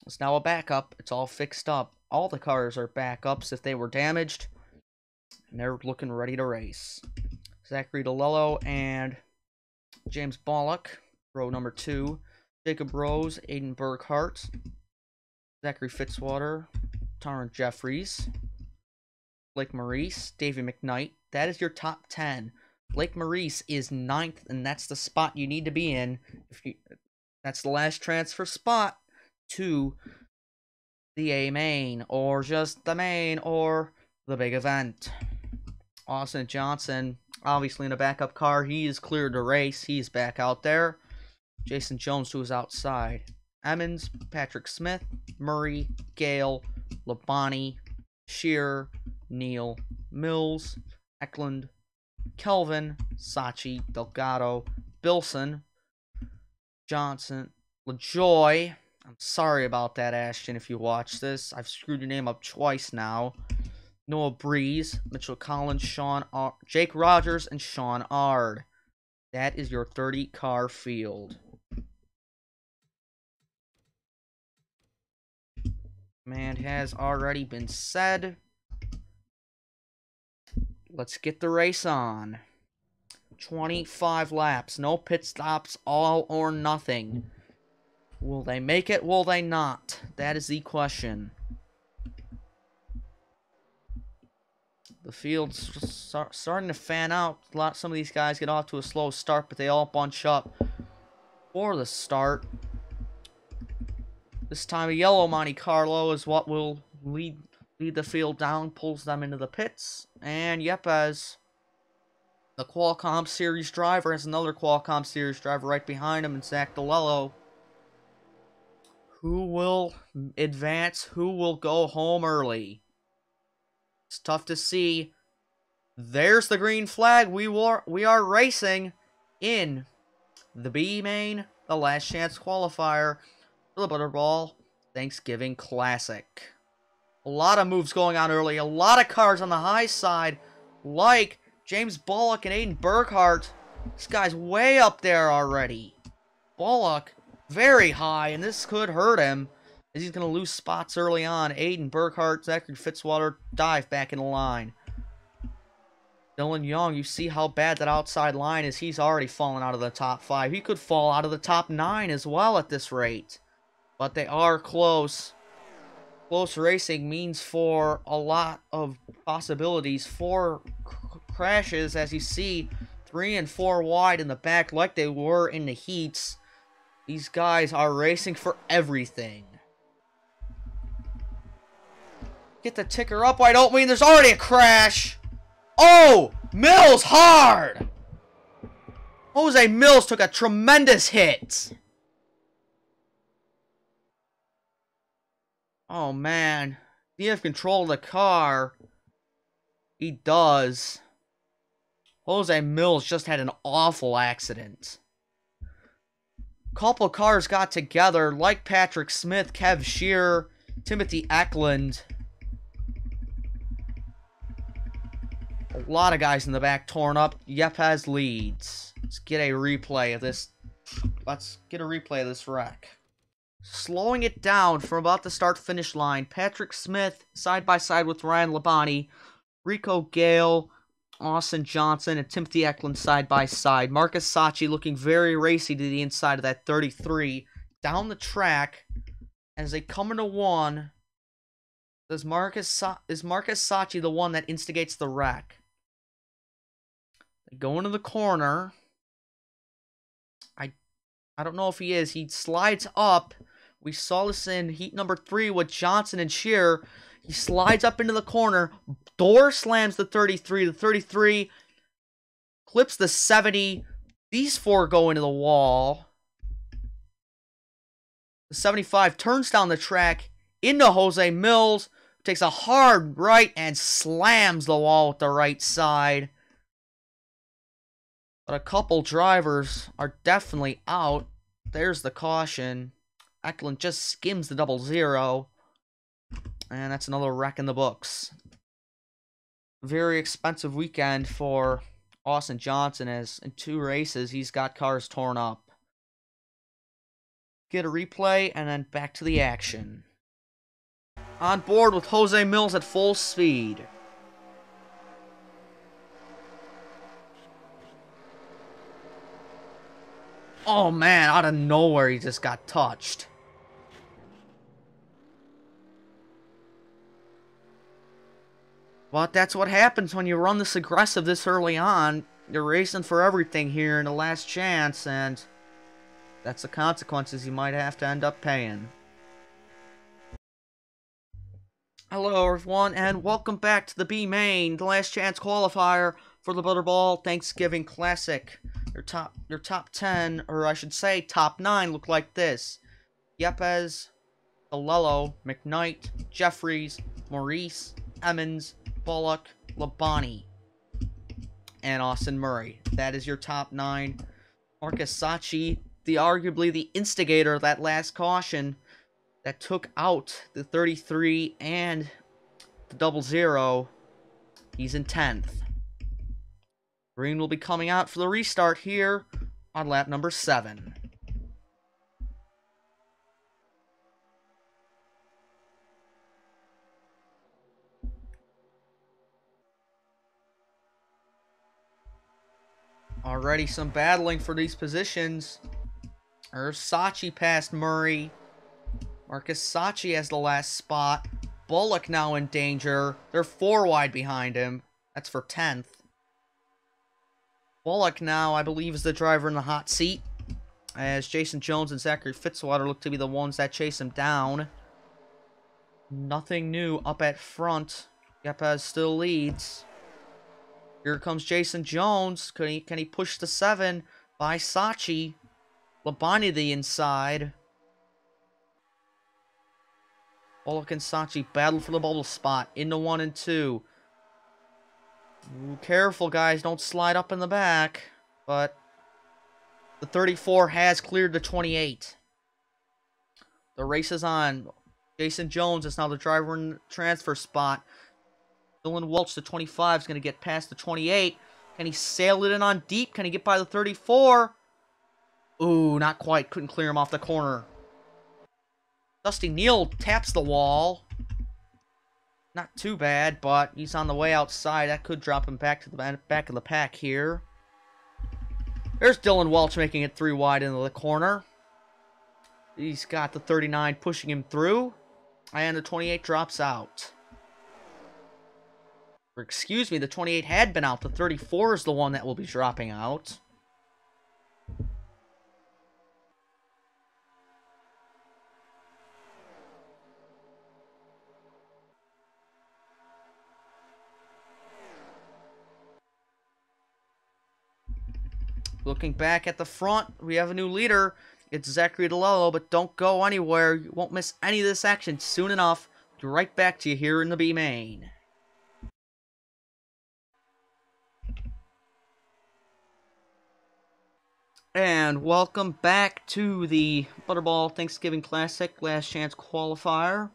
Speaker 1: is now a backup. It's all fixed up. All the cars are backups if they were damaged. And they're looking ready to race. Zachary DeLello and James Bollock, row number 2. Jacob Rose, Aiden Burkhart, Zachary Fitzwater, Taron Jeffries, Blake Maurice, Davey McKnight. That is your top 10. Blake Maurice is 9th, and that's the spot you need to be in. That's the last transfer spot to the A main, or just the main, or the big event. Austin Johnson, obviously in a backup car. He is cleared to race. He's back out there. Jason Jones to his outside. Emmons, Patrick Smith, Murray, Gale, Labonte, Shearer, Neal, Mills, Eklund, Kelvin, Sachi, Delgado, Bilson, Johnson, LaJoy. I'm sorry about that, Ashton, if you watch this. I've screwed your name up twice now. Noah Breeze, Mitchell Collins, Jake Rogers, and Sean Ard. That is your 30-car field. Command has already been said. Let's get the race on. 25 laps, no pit stops, all or nothing. Will they make it? Will they not? That is the question. The field's starting to fan out. Some of these guys get off to a slow start, but they all bunch up for the start. This time a yellow Monte Carlo is what will lead the field down, pulls them into the pits. And Yepes, the Qualcomm Series driver, has another Qualcomm Series driver right behind him, and Zach DeLello. Who will advance? Who will go home early? It's tough to see. There's the green flag. We are racing in the B main, the last chance qualifier for the Butterball Thanksgiving Classic. A lot of moves going on early. A lot of cars on the high side, like James Bullock and Aiden Burkhart. This guy's way up there already. Bullock, very high, and this could hurt him, as he's going to lose spots early on. Aiden Burkhart, Zachary Fitzwater dive back in the line. Dylan Young, you see how bad that outside line is. He's already fallen out of the top 5. He could fall out of the top 9 as well at this rate. But they are close. close racing means for a lot of possibilities. 4 crashes, as you see, 3 and 4 wide in the back like they were in the heats. These guys are racing for everything. Get the ticker up wide open. There's already a crash. Oh, Mills hard. Jose Mills took a tremendous hit. Oh, man. Do you have control of the car? He does. Jose Mills just had an awful accident. Couple cars got together, like Patrick Smith, Kev Shearer, Timothy Eklund. A lot of guys in the back torn up. Yepes leads. Let's get a replay of this. Let's get a replay of this wreck. Slowing it down from about the start-finish line, Patrick Smith side by side with Ryan Labonte, Rico Gale, Austin Johnson, and Timothy Eklund side by side. Marcus Sacchi looking very racy to the inside of that 33. Down the track, as they come into one, is Marcus Sacchi the one that instigates the wreck? They go into the corner. I don't know if he is. He slides up. We saw this in heat number 3 with Johnson and Shearer. He slides up into the corner. Door slams the 33. The 33 clips the 70. These 4 go into the wall. The 75 turns down the track into Jose Mills. Takes a hard right and slams the wall with the right side. But a couple drivers are definitely out. There's the caution. Eklund just skims the 00. And that's another wreck in the books. Very expensive weekend for Austin Johnson, as in 2 races he's got cars torn up. Get a replay and then back to the action. On board with Jose Mills at full speed. Oh man, out of nowhere he just got touched. But that's what happens when you run this aggressive this early on. You're racing for everything here in the last chance, and that's the consequences you might have to end up paying. Hello everyone, and welcome back to the B Main, the last chance qualifier for the Butterball Thanksgiving Classic. Your top 10, or I should say top 9, look like this. Yepes, Colello, McKnight, Jeffries, Maurice, Emmons, Bullock, Labonte, and Austin Murray. That is your top 9. Marcus Sacchi, arguably the instigator of that last caution that took out the 33 and the 00. He's in 10th. Green will be coming out for the restart here on lap number 7. Already some battling for these positions. There's Sacchi past Murray. Marcus Sacchi has the last spot. Bullock now in danger. They're 4 wide behind him. That's for 10th. Bullock now, I believe, is the driver in the hot seat, as Jason Jones and Zachary Fitzwater look to be the ones that chase him down. Nothing new up at front. Yepes still leads. Here comes Jason Jones. Can he push the 7 by Sacchi? Labonte the inside. Bullock and Sacchi battle for the bubble spot into 1 and 2. Ooh, careful, guys. Don't slide up in the back. But the 34 has cleared the 28. The race is on. Jason Jones is now the driver in the transfer spot. Dylan Welch, the 25, is going to get past the 28. Can he sail it in on deep? Can he get by the 34? Ooh, not quite. Couldn't clear him off the corner. Dusty Neal taps the wall. Not too bad, but he's on the way outside. That could drop him back to the back of the pack here. There's Dylan Welch making it 3 wide into the corner. He's got the 39 pushing him through. And the 28 drops out. Or excuse me, the 28 had been out. The 34 is the one that will be dropping out. Looking back at the front, we have a new leader. It's Zachary DeLello, but don't go anywhere. You won't miss any of this action soon enough. Be right back to you here in the B main. And welcome back to the Butterball Thanksgiving Classic Last Chance Qualifier.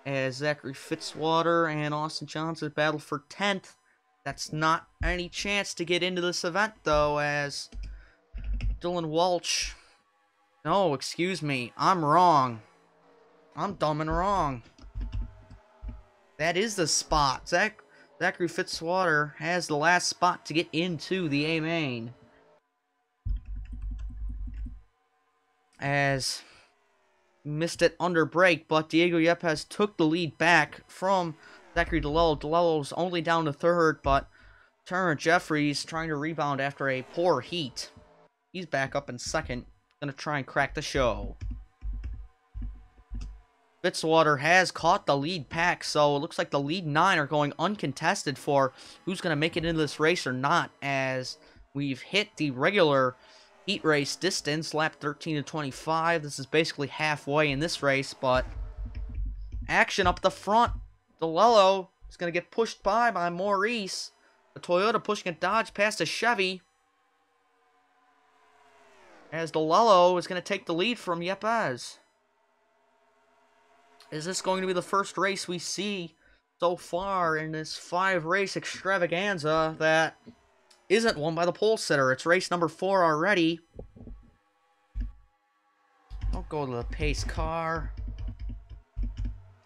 Speaker 1: As Zachary Fitzwater and Austin Johnson battle for 10th. That's not any chance to get into this event, though, as Dylan Walsh... No, excuse me. I'm wrong. I'm dumb and wrong. That is the spot. Zachary Fitzwater has the last spot to get into the A main. As missed it under break, but Diego Yepes took the lead back from Zachary DeLello. DeLello's only down to third, but Turner Jeffries trying to rebound after a poor heat. He's back up in second. Gonna try and crack the show. Fitzwater has caught the lead pack, so it looks like the lead 9 are going uncontested for who's gonna make it into this race or not, as we've hit the regular heat race distance, lap 13 to 25. This is basically halfway in this race, but action up the front. DeLello is going to get pushed by Maurice. The Toyota pushing a Dodge past a Chevy. As DeLello is going to take the lead from Yepes. Is this going to be the first race we see so far in this 5-race extravaganza that isn't won by the pole sitter? It's race number 4 already. I'll go to the pace car.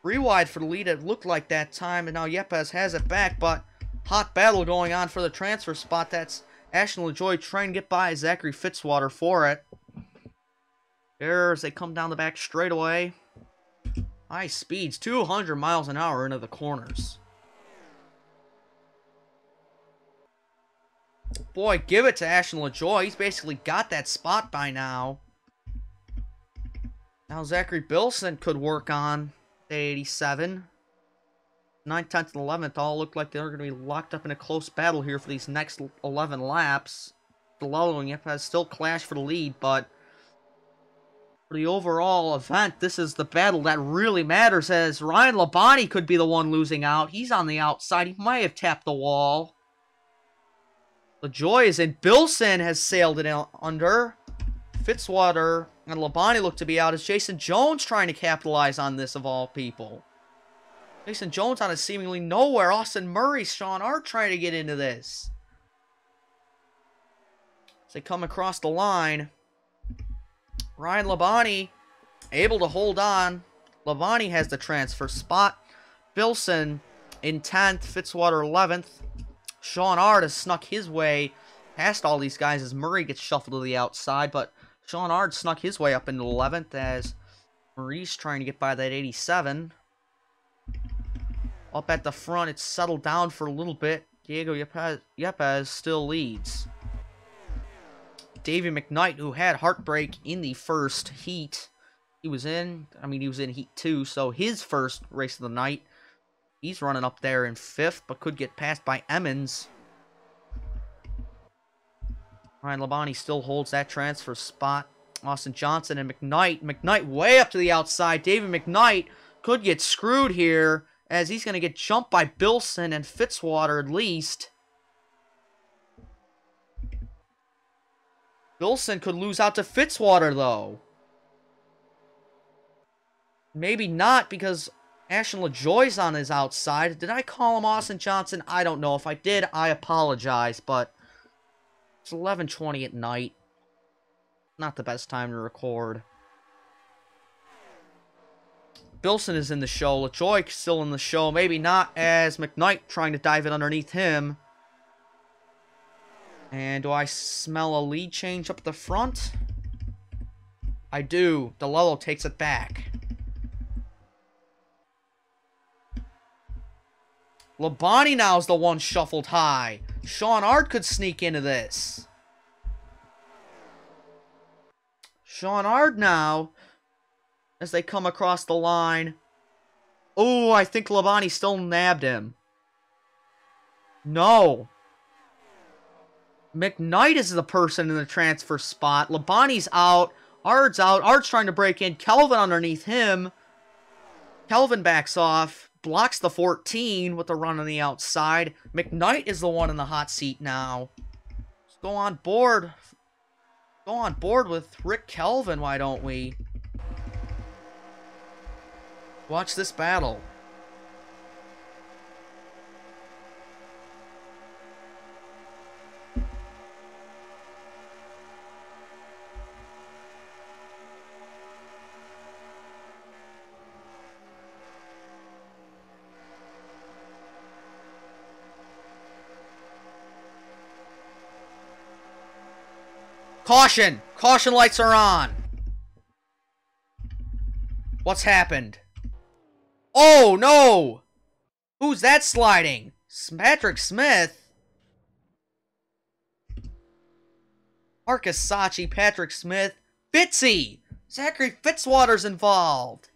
Speaker 1: 3 wide for the lead, it looked like that time, and now Yepes has it back, but hot battle going on for the transfer spot. That's Ashton LaJoy trying to get by Zachary Fitzwater for it. There as they come down the back straightaway. High speeds, 200 miles an hour into the corners. Boy, give it to Ashton LaJoy. He's basically got that spot by now. Now Zachary Bilson could work on the 87. 9th, 10th, and 11th all look like they're going to be locked up in a close battle here for these next 11 laps. DeLello and Yepes still clash for the lead, but for the overall event, this is the battle that really matters, as Ryan Labonte could be the one losing out. He's on the outside. He might have tapped the wall. LaJoy is in. Bilson has sailed it under. Fitzwater and Labonte look to be out as Jason Jones trying to capitalize on this, of all people. Jason Jones on a seemingly nowhere. Austin Murray, Sean Hart trying to get into this. As they come across the line, Ryan Labonte able to hold on. Labonte has the transfer spot. Bilson in 10th, Fitzwater 11th. Sean Hart has snuck his way past all these guys as Murray gets shuffled to the outside, but Sean Hart snuck his way up into 11th as Maurice trying to get by that 87. Up at the front, it's settled down for a little bit. Diego Yepes still leads. Davey McKnight, who had heartbreak in the first heat. He was in heat 2, so his first race of the night. He's running up there in 5th, but could get passed by Emmons. Ryan Labonte still holds that transfer spot. Austin Johnson and McKnight. McKnight way up to the outside. David McKnight could get screwed here, as he's going to get jumped by Bilson and Fitzwater at least. Bilson could lose out to Fitzwater, though. Maybe not, because Ashton LaJoy's on his outside. Did I call him Austin Johnson? I don't know. If I did, I apologize, but it's 11:20 at night. Not the best time to record. Bilson is in the show. LaJoy still in the show. Maybe not, as McKnight trying to dive in underneath him. And do I smell a lead change up the front? I do. DeLello takes it back. Labonte now is the one shuffled high. Sean Ard could sneak into this. Sean Ard now, as they come across the line. Oh, I think Labonte still nabbed him. No. McKnight is the person in the transfer spot. Labonte's out. Ard's out. Ard's trying to break in. Kelvin underneath him. Kelvin backs off. Blocks the 14 with the run on the outside. McKnight is the one in the hot seat now. Let's go on board. Go on board with Rick Kelvin, why don't we? Watch this battle. Caution! Caution lights are on! What's happened? Oh, no! Who's that sliding? Patrick Smith? Marcus Sachi, Patrick Smith, Fitzy! Zachary Fitzwater's involved!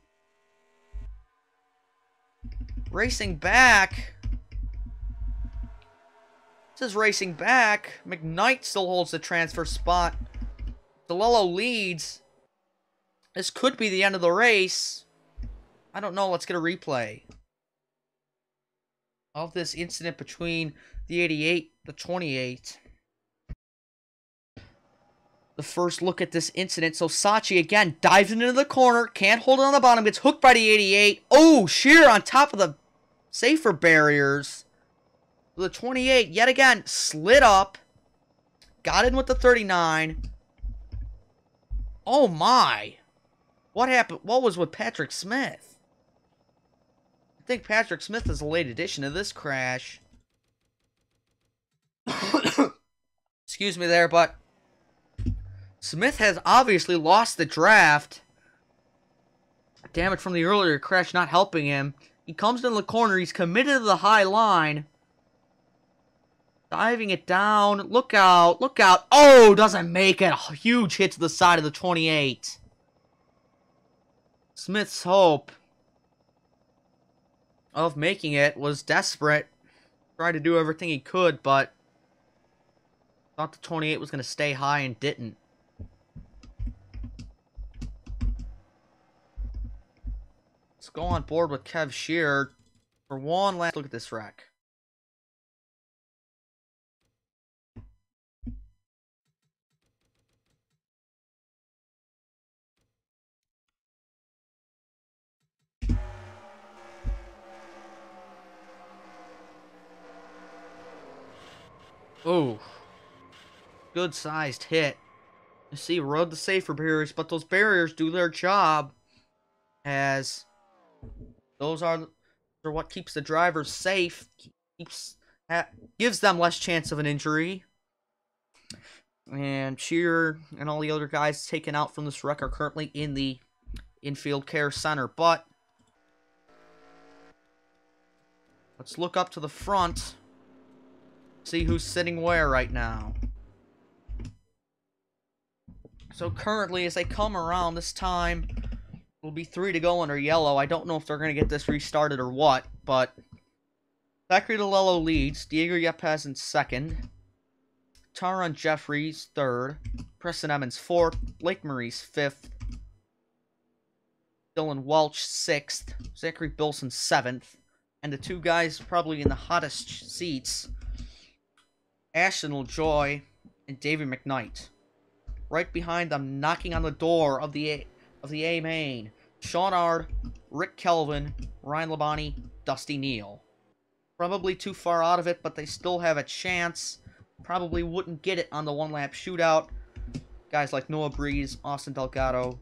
Speaker 1: Racing back. This is racing back. McKnight still holds the transfer spot. DeLello leads. This could be the end of the race. I don't know. Let's get a replay of this incident between the 88, the 28. The first look at this incident. So Sachi again dives into the corner. Can't hold it on the bottom. Gets hooked by the 88. Oh, Shearer on top of the safer barriers. The 28, yet again, slid up. Got in with the 39. Oh my. What happened? What was with Patrick Smith? I think Patrick Smith is a late addition to this crash. Excuse me there, but Smith has obviously lost the draft. Damage from the earlier crash not helping him. He comes in the corner. He's committed to the high line. Diving it down. Look out. Look out. Oh, doesn't make it. A huge hit to the side of the 28. Smith's hope of making it was desperate. Tried to do everything he could, but thought the 28 was going to stay high and didn't. Let's go on board with Kev Shearer for one last look at this wreck. Ooh. Good-sized hit. You see, rode the safer barriers, but those barriers do their job, as those are what keeps the drivers safe, gives them less chance of an injury. And Shearer and all the other guys taken out from this wreck are currently in the infield care center, but let's look up to the front. See who's sitting where right now. So currently, as they come around this time, will be 3 to go under yellow. I don't know if they're going to get this restarted or what, but Zachary DeLello leads. Diego Yepes in second. Taron Jeffries third. Preston Emmons fourth. Blake Maurice fifth. Dylan Welch sixth. Zachary Bilson seventh. And the two guys probably in the hottest seats, Ashton LaJoy and David McKnight. Right behind them, knocking on the door of the A main, Sean Ard, Rick Kelvin, Ryan Labonte, Dusty Neal. Probably too far out of it, but they still have a chance. Probably wouldn't get it on the one-lap shootout. Guys like Noah Breeze, Austin Delgado,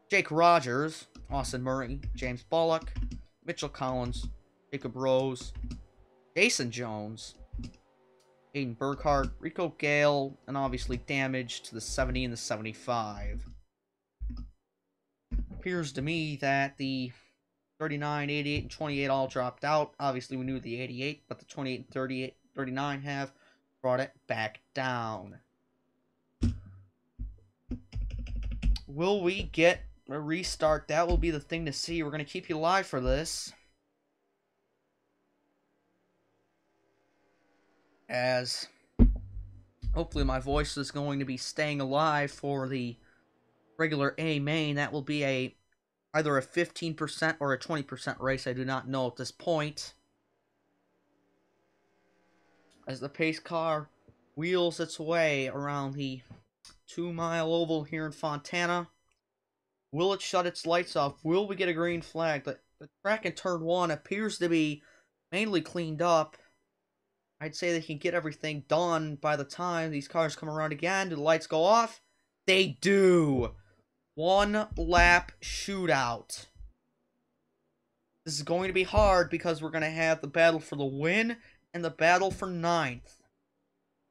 Speaker 1: Jake Rogers, Austin Murray, James Bullock, Mitchell Collins, Jacob Rose, Jason Jones, Aiden Burkhart, Rico Gale, and obviously damage to the 70 and the 75. Appears to me that the 39, 88, and 28 all dropped out. Obviously, we knew the 88, but the 28 and 38, 39 have brought it back down. Will we get a restart? That will be the thing to see. We're going to keep you live for this, as hopefully my voice is going to be staying alive for the regular A main. That will be either a 15% or a 20% race. I do not know at this point, as the pace car wheels its way around the 2-mile oval here in Fontana. Will it shut its lights off? Will we get a green flag? The track in turn 1 appears to be mainly cleaned up. I'd say they can get everything done by the time these cars come around again. Do the lights go off? They do! 1 lap shootout. This is going to be hard because we're going to have the battle for the win and the battle for 9th.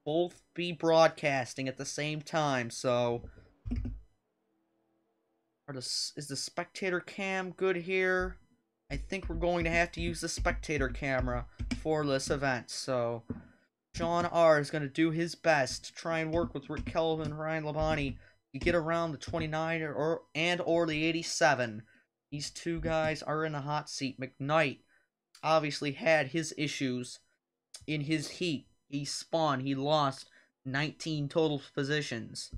Speaker 1: Both be broadcasting at the same time, so is the spectator cam good here? I think we're going to have to use the spectator camera for this event, so Sean R is going to do his best to try and work with Rick Kelvin and Ryan Labonte to get around the 29 or the 87. These two guys are in the hot seat. McKnight obviously had his issues in his heat. He spun. He lost 19 total positions.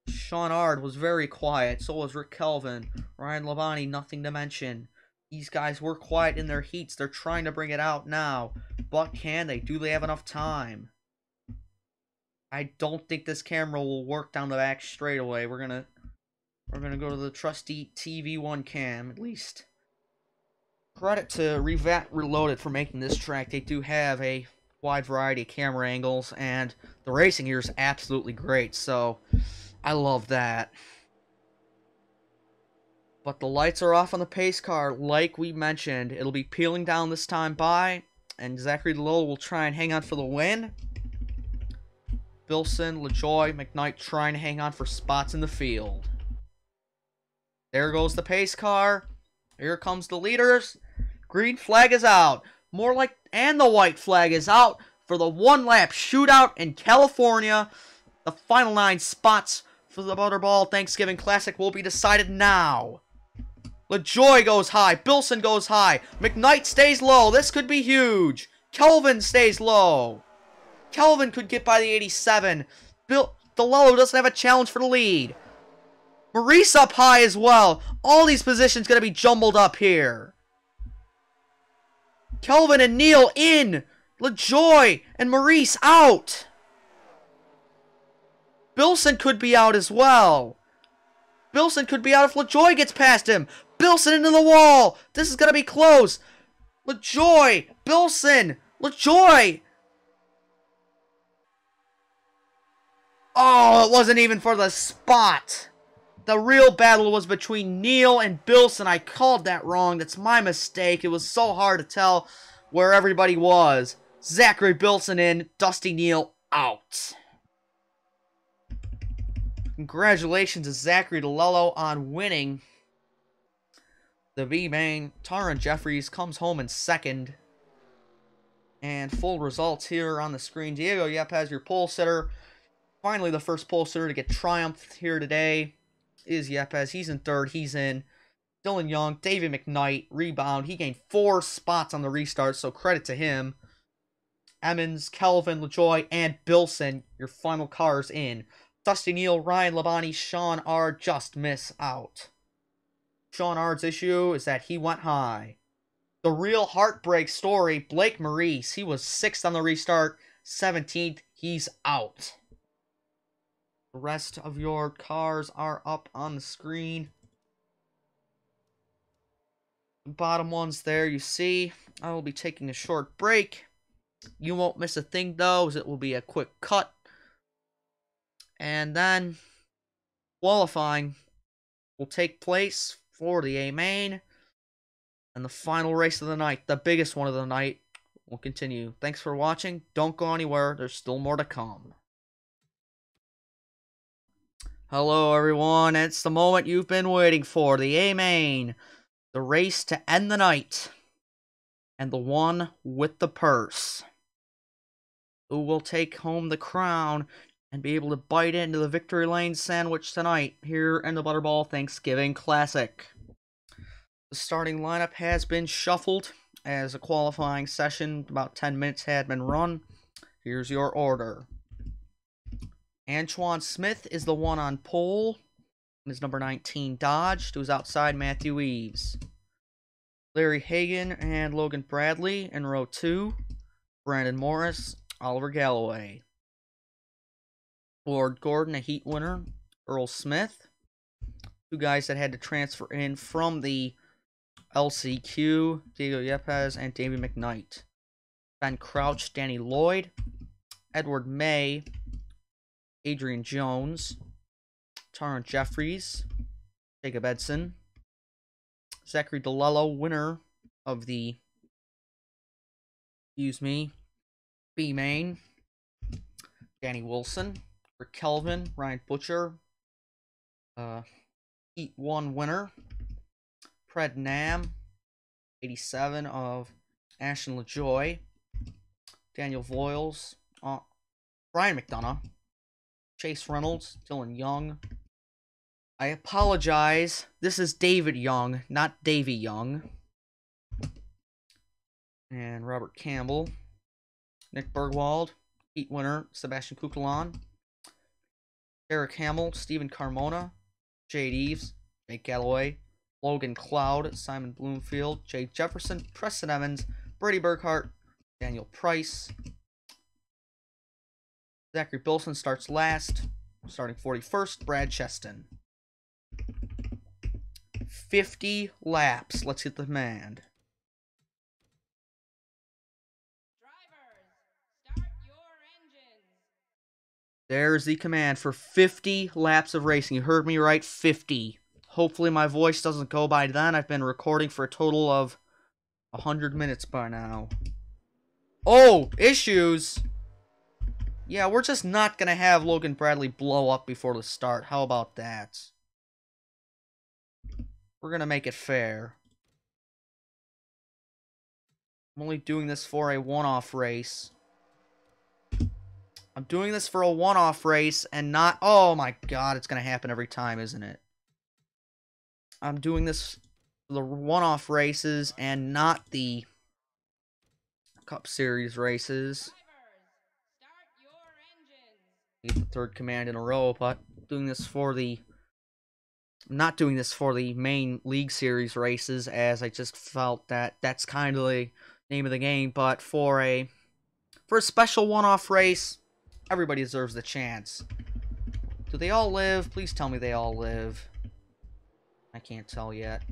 Speaker 1: Sean Ard was very quiet. So was Rick Kelvin. Ryan Labonte, nothing to mention. These guys were quiet in their heats. They're trying to bring it out now. But can they? Do they have enough time? I don't think this camera will work down the back straightaway. We're gonna go to the trusty TV1 cam, at least. Credit to Revat Reloaded for making this track. They do have a wide variety of camera angles, and the racing here is absolutely great, so I love that. But the lights are off on the pace car, like we mentioned. It'll be peeling down this time by, and Zachary DeLillo will try and hang on for the win. Bilson, LaJoy, McKnight trying to hang on for spots in the field. There goes the pace car. Here comes the leaders. Green flag is out. And the white flag is out for the 1-lap shootout in California. The final 9 spots for the Butterball Thanksgiving Classic will be decided now. LaJoy goes high. Bilson goes high. McKnight stays low. This could be huge. Kelvin stays low. Kelvin could get by the 87. DeLillo doesn't have a challenge for the lead. Maurice up high as well. All these positions going to be jumbled up here. Kelvin and Neal in. LaJoy and Maurice out. Bilson could be out as well. Bilson could be out if LaJoy gets past him. Bilson into the wall. This is going to be close. LaJoy. Bilson. LaJoy. Oh, it wasn't even for the spot. The real battle was between Neal and Bilson. I called that wrong. That's my mistake. It was so hard to tell where everybody was. Zachary Bilson in, Dusty Neal out. Congratulations to Zachary DeLillo on winning the B-Main. Taron Jeffries comes home in second. And full results here on the screen. Diego Yepes, your pole sitter. Finally, the first pole sitter to get triumphed here today is Yepes. He's in third. He's in. Dylan Young, David McKnight, rebound. He gained 4 spots on the restart, so credit to him. Emmons, Kelvin, LaJoy, and Bilson, your final cars in. Dusty Neal, Ryan Labonte, Sean Ard just miss out. Sean Ard's issue is that he went high. The real heartbreak story, Blake Maurice. He was 6th on the restart, 17th. He's out. The rest of your cars are up on the screen. The bottom ones there you see. I will be taking a short break. You won't miss a thing though, as it will be a quick cut. And then qualifying will take place for the A main. And the final race of the night, the biggest one of the night, will continue. Thanks for watching. Don't go anywhere. There's still more to come. Hello everyone, it's the moment you've been waiting for, the A main. The race to end the night. And the one with the purse. Who will take home the crown and be able to bite into the Victory Lane sandwich tonight here in the Butterball Thanksgiving Classic. The starting lineup has been shuffled as a qualifying session, about 10 minutes had been run. Here's your order. Antoine Smith is the one on pole. His number 19 Dodge, who's outside Matthew Eves. Larry Hagan and Logan Bradley in row 2. Brandon Morris, Oliver Galloway. Ward Gordon, a heat winner. Earl Smith. Two guys that had to transfer in from the LCQ. Diego Yepes and Davey McKnight. Ben Crouch, Danny Lloyd. Edward May. Adrian Jones. Taron Jeffries. Jacob Edson. Zachary DeLello, winner of the, B-Main. Danny Wilson. Rick Kelvin. Ryan Butcher. Heat 1 winner. Pred Nam. 87 of Ashton LaJoy. Daniel Voiles. Brian McDonough. Chase Reynolds. Dylan Young. I apologize. This is David Young, not Davy Young. And Robert Campbell. Nick Bergwald. Heat winner, Sebastian Kukulon. Eric Hamill, Stephen Carmona. Jade Eves. Jake Galloway. Logan Cloud. Simon Bloomfield. Jay Jefferson. Preston Evans. Brady Burkhart. Daniel Price. Zachary Bilson starts last. Starting 41st, Brad Cheston. 50 laps. Let's hit the command.
Speaker 3: Drivers, start your engines.
Speaker 1: There's the command for 50 laps of racing. You heard me right, 50. Hopefully my voice doesn't go by then. I've been recording for a total of 100 minutes by now. Oh, issues. Yeah, we're just not going to have Logan Bradley blow up before the start. How about that? We're going to make it fair. I'm only doing this for a one-off race. I'm doing this for a one-off race and not... Oh my god, it's going to happen every time, isn't it? I'm doing this for the one-off races and not the Cup Series races. Get the third command in a row, but doing this for the... I'm not doing this for the main League Series races, as I just felt that that's kind of the name of the game, but for a special one-off race, everybody deserves the chance. Do they all live? Please tell me they all live. I can't tell yet.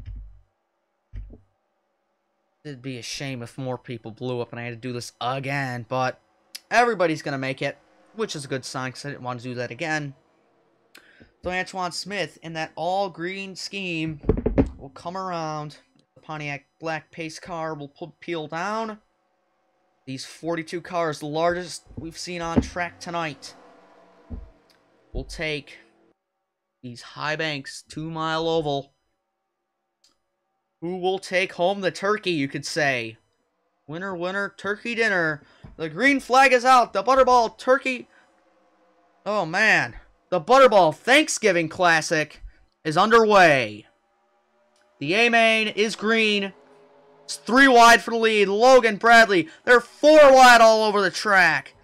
Speaker 1: It'd be a shame if more people blew up and I had to do this again, but everybody's gonna make it, which is a good sign because I didn't want to do that again. So Antoine Smith in that all-green scheme will come around. The Pontiac black pace car will peel down. These 42 cars, the largest we've seen on track tonight, will take these high banks, 2-mile oval. Who will take home the turkey, you could say? Winner, winner, turkey dinner. The green flag is out. The Butterball turkey... Oh, man. The Butterball Thanksgiving Classic is underway. The A-Main is green. It's 3 wide for the lead. Logan Bradley. They're 4 wide all over the track.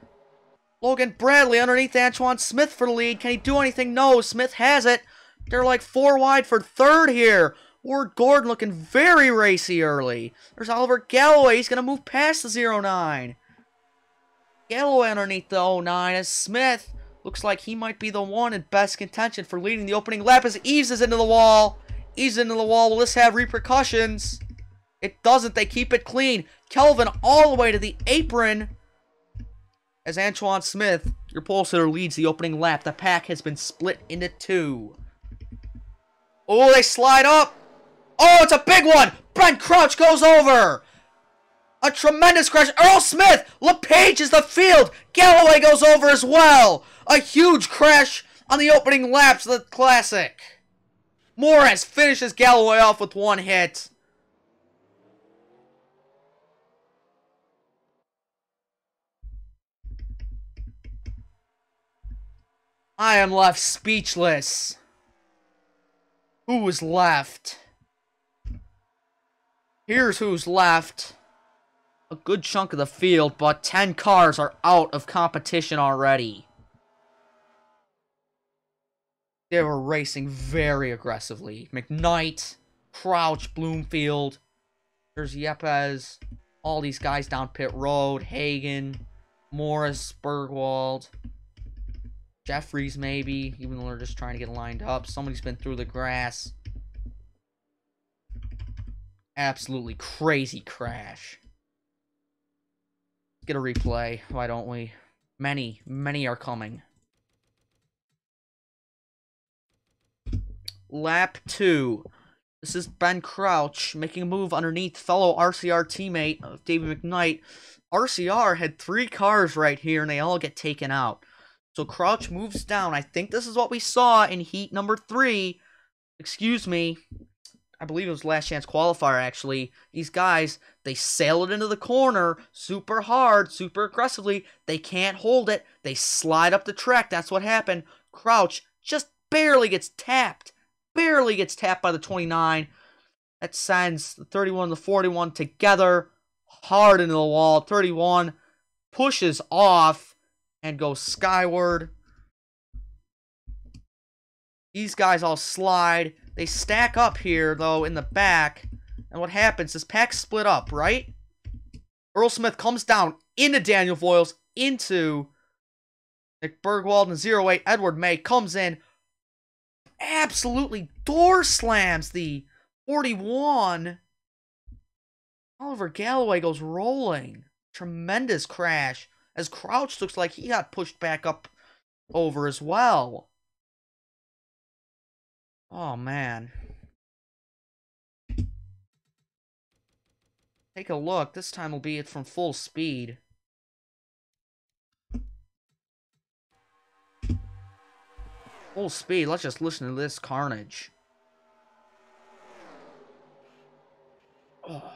Speaker 1: Logan Bradley underneath Antoine Smith for the lead. Can he do anything? No. Smith has it. They're like 4 wide for third here. Ward Gordon looking very racy early. There's Oliver Galloway. He's going to move past the 09. Galloway underneath the 09 as Smith looks like he might be the one in best contention for leading the opening lap as Eves is into the wall. Eves into the wall. Will this have repercussions? It doesn't. They keep it clean. Kelvin all the way to the apron as Antoine Smith, your pole sitter, leads the opening lap. The pack has been split into 2. Oh, they slide up. Oh, it's a big one. Brent Crouch goes over. A tremendous crash. Earl Smith. LePage is the field. Galloway goes over as well. A huge crash on the opening laps of the Classic. Morris finishes Galloway off with 1 hit. I am left speechless. Who is left? Here's who's left. A good chunk of the field, but 10 cars are out of competition already. They were racing very aggressively. McKnight, Crouch, Bloomfield. There's Yepes. All these guys down pit road. Hagen, Morris, Bergwald. Jeffries, maybe. Even though they're just trying to get lined up. Somebody's been through the grass. Absolutely crazy crash. Get a replay. Why don't we? Many are coming. Lap 2. This is Ben Crouch making a move underneath fellow RCR teammate David McKnight. RCR had 3 cars right here, and they all get taken out. So Crouch moves down. I think this is what we saw in heat number 3. Excuse me. I believe it was last chance qualifier, actually. These guys, they sail it into the corner super hard, super aggressively. They can't hold it. They slide up the track. That's what happened. Crouch just barely gets tapped. Barely gets tapped by the 29. That sends the 31 and the 41 together hard into the wall. 31 pushes off and goes skyward. These guys all slide. They stack up here, though, in the back. And what happens is pack split up, right? Earl Smith comes down into Daniel Voiles, into Nick Bergwald, and 08. Edward May comes in, absolutely door slams the 41. Oliver Galloway goes rolling. Tremendous crash. As Crouch looks like he got pushed back up over as well. Oh, man. Take a look. This time will be it from full speed. Full speed. Let's just listen to this carnage. Oh.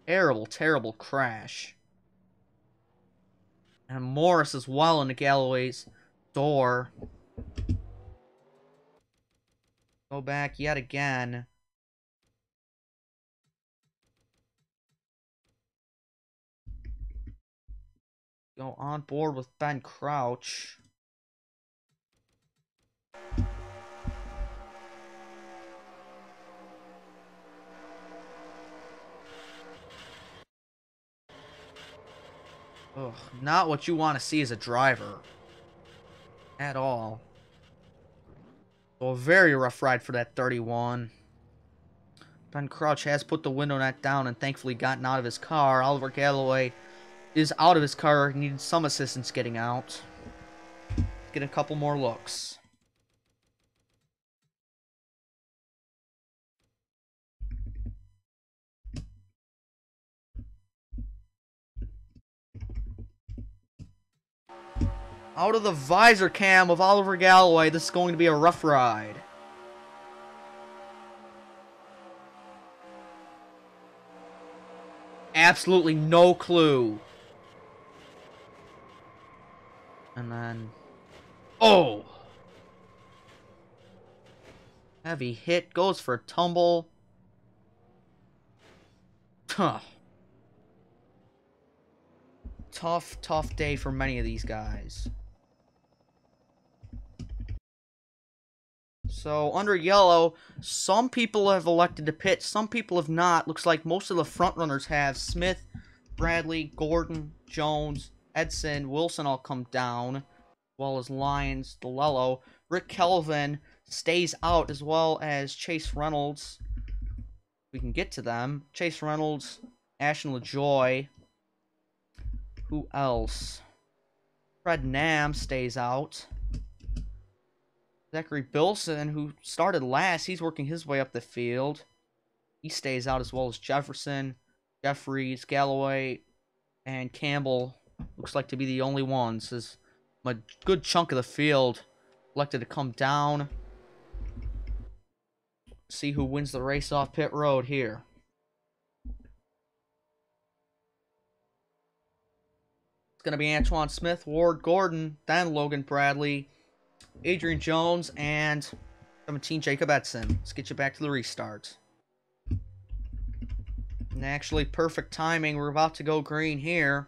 Speaker 1: Terrible, terrible crash. And Morris as well into Galloway's door. Go back yet again. Go on board with Ben Crouch. Ugh, not what you want to see as a driver. At all. So a very rough ride for that 31. Ben Crouch has put the window net down and thankfully gotten out of his car. Oliver Galloway is out of his car. He needed some assistance getting out. Get a couple more looks. Out of the visor cam of Oliver Galloway, this is going to be a rough ride. Absolutely no clue. And then... oh! Heavy hit, goes for a tumble. Huh. Tough day for many of these guys. So, under yellow, some people have elected to pit, some people have not. Looks like most of the front runners have. Smith, Bradley, Gordon, Jones, Edson, Wilson all come down, as well as Lyons, DeLello. Rick Kelvin stays out, as well as Chase Reynolds. We can get to them. Chase Reynolds, Ashton LaJoy. Who else? Fred Nam stays out. Zachary Bilson, who started last, he's working his way up the field. He stays out, as well as Jefferson, Jeffries, Galloway, and Campbell. Looks like to be the only ones, as a good chunk of the field elected to come down. See who wins the race off pit road here. going to be Antoine Smith, Ward Gordon, then Logan Bradley, Adrian Jones, and 17 Jacob Edson. Let's get you back to the restart. And actually, perfect timing. We're about to go green here.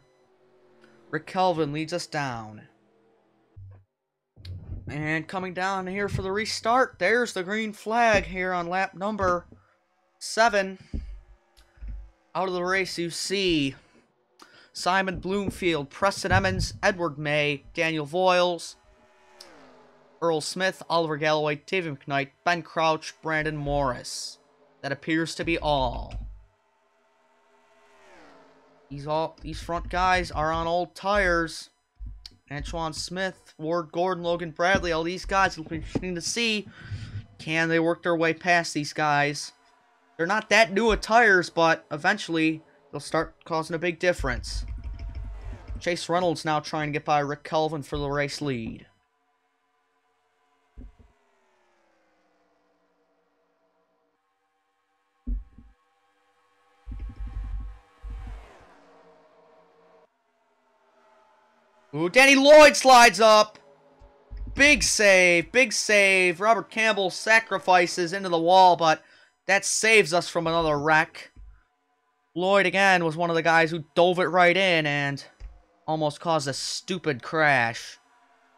Speaker 1: Rick Kelvin leads us down. And coming down here for the restart, there's the green flag here on lap number 7. Out of the race, you see Simon Bloomfield, Preston Emmons, Edward May, Daniel Voiles, Earl Smith, Oliver Galloway, David McKnight, Ben Crouch, Brandon Morris. That appears to be all. These front guys are on old tires. Antoine Smith, Ward Gordon, Logan Bradley, all these guys will be interesting to see. Can they work their way past these guys? They're not that new at tires, but eventually they'll start causing a big difference. Chase Reynolds now trying to get by Rick Kelvin for the race lead. Ooh, Danny Lloyd slides up. Big save, big save. Robert Campbell sacrifices into the wall, but that saves us from another wreck. Lloyd, again, was one of the guys who dove it right in and almost caused a stupid crash.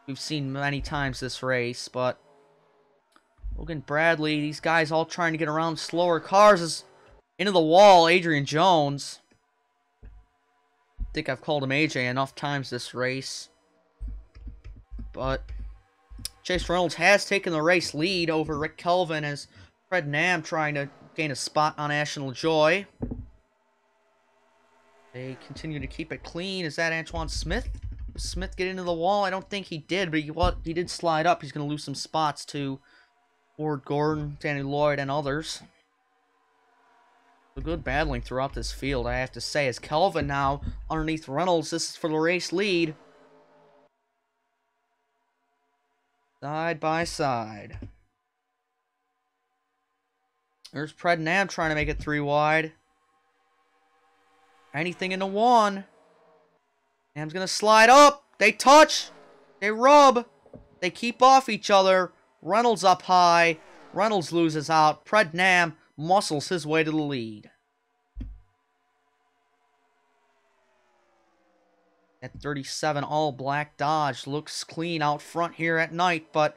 Speaker 1: We've seen many times this race, but Logan Bradley, these guys all trying to get around slower cars, is into the wall. Adrian Jones. I think I've called him AJ enough times this race. But Chase Reynolds has taken the race lead over Rick Kelvin as Fred Nam trying to gain a spot on Ashton LaJoy. They continue to keep it clean. Is that Antoine Smith? Does Smith get into the wall? I don't think he did, but he did slide up. He's going to lose some spots to Ward Gordon, Danny Lloyd, and others. A good battling throughout this field, I have to say. As Kelvin now underneath Reynolds. This is for the race lead. Side by side. There's Pred Nam trying to make it 3 wide. Anything into 1. Nam's going to slide up. They touch. They rub. They keep off each other. Reynolds up high. Reynolds loses out. Pred Nam muscles his way to the lead. That 37 all-black Dodge looks clean out front here at night, but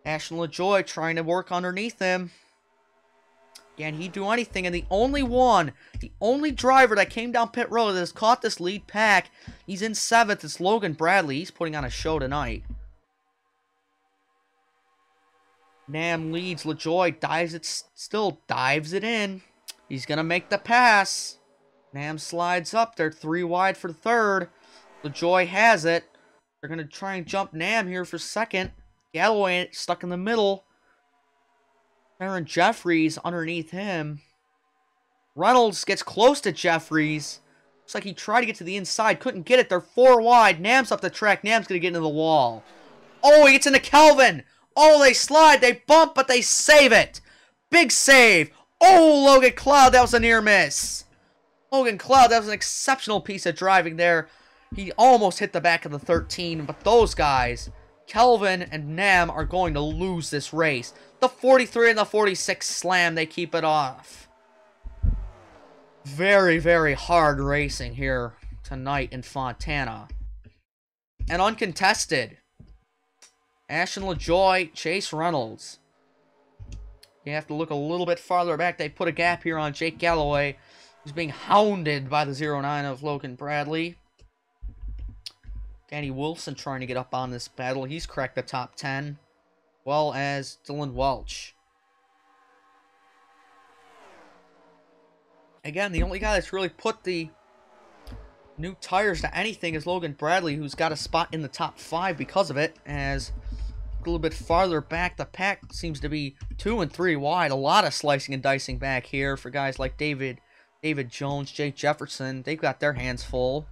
Speaker 1: Ashton LaJoy trying to work underneath him. Can he do anything? And the only driver that came down pit road that has caught this lead pack, he's in 7th. It's Logan Bradley. He's putting on a show tonight. Nam leads. LaJoy still dives it in. He's going to make the pass. Nam slides up. They're 3 wide for 3rd. LaJoy has it. They're going to try and jump Nam here for 2nd. Galloway stuck in the middle. Aaron Jeffries underneath him. Reynolds gets close to Jeffries. Looks like he tried to get to the inside. Couldn't get it. They're 4 wide. Nam's up the track. Nam's going to get into the wall. Oh, he gets into Kelvin. Oh, they slide. They bump, but they save it. Big save. Oh, Logan Cloud. That was a near miss. Logan Cloud, that was an exceptional piece of driving there. He almost hit the back of the 13, but those guys, Kelvin and Nam, are going to lose this race. The 43 and the 46 slam, they keep it off. Very, very hard racing here tonight in Fontana. And uncontested. Ashton LaJoy, Chase Reynolds. You have to look a little bit farther back. They put a gap here on Jake Galloway, who's being hounded by the 09 of Logan Bradley. Danny Wilson trying to get up on this battle. He's cracked the top 10. Well as Dylan Welch. Again, the only guy that's really put the new tires to anything is Logan Bradley, who's got a spot in the top 5 because of it. As a little bit farther back, the pack seems to be 2 and 3 wide. A lot of slicing and dicing back here for guys like David Jones, Jake Jefferson. They've got their hands full.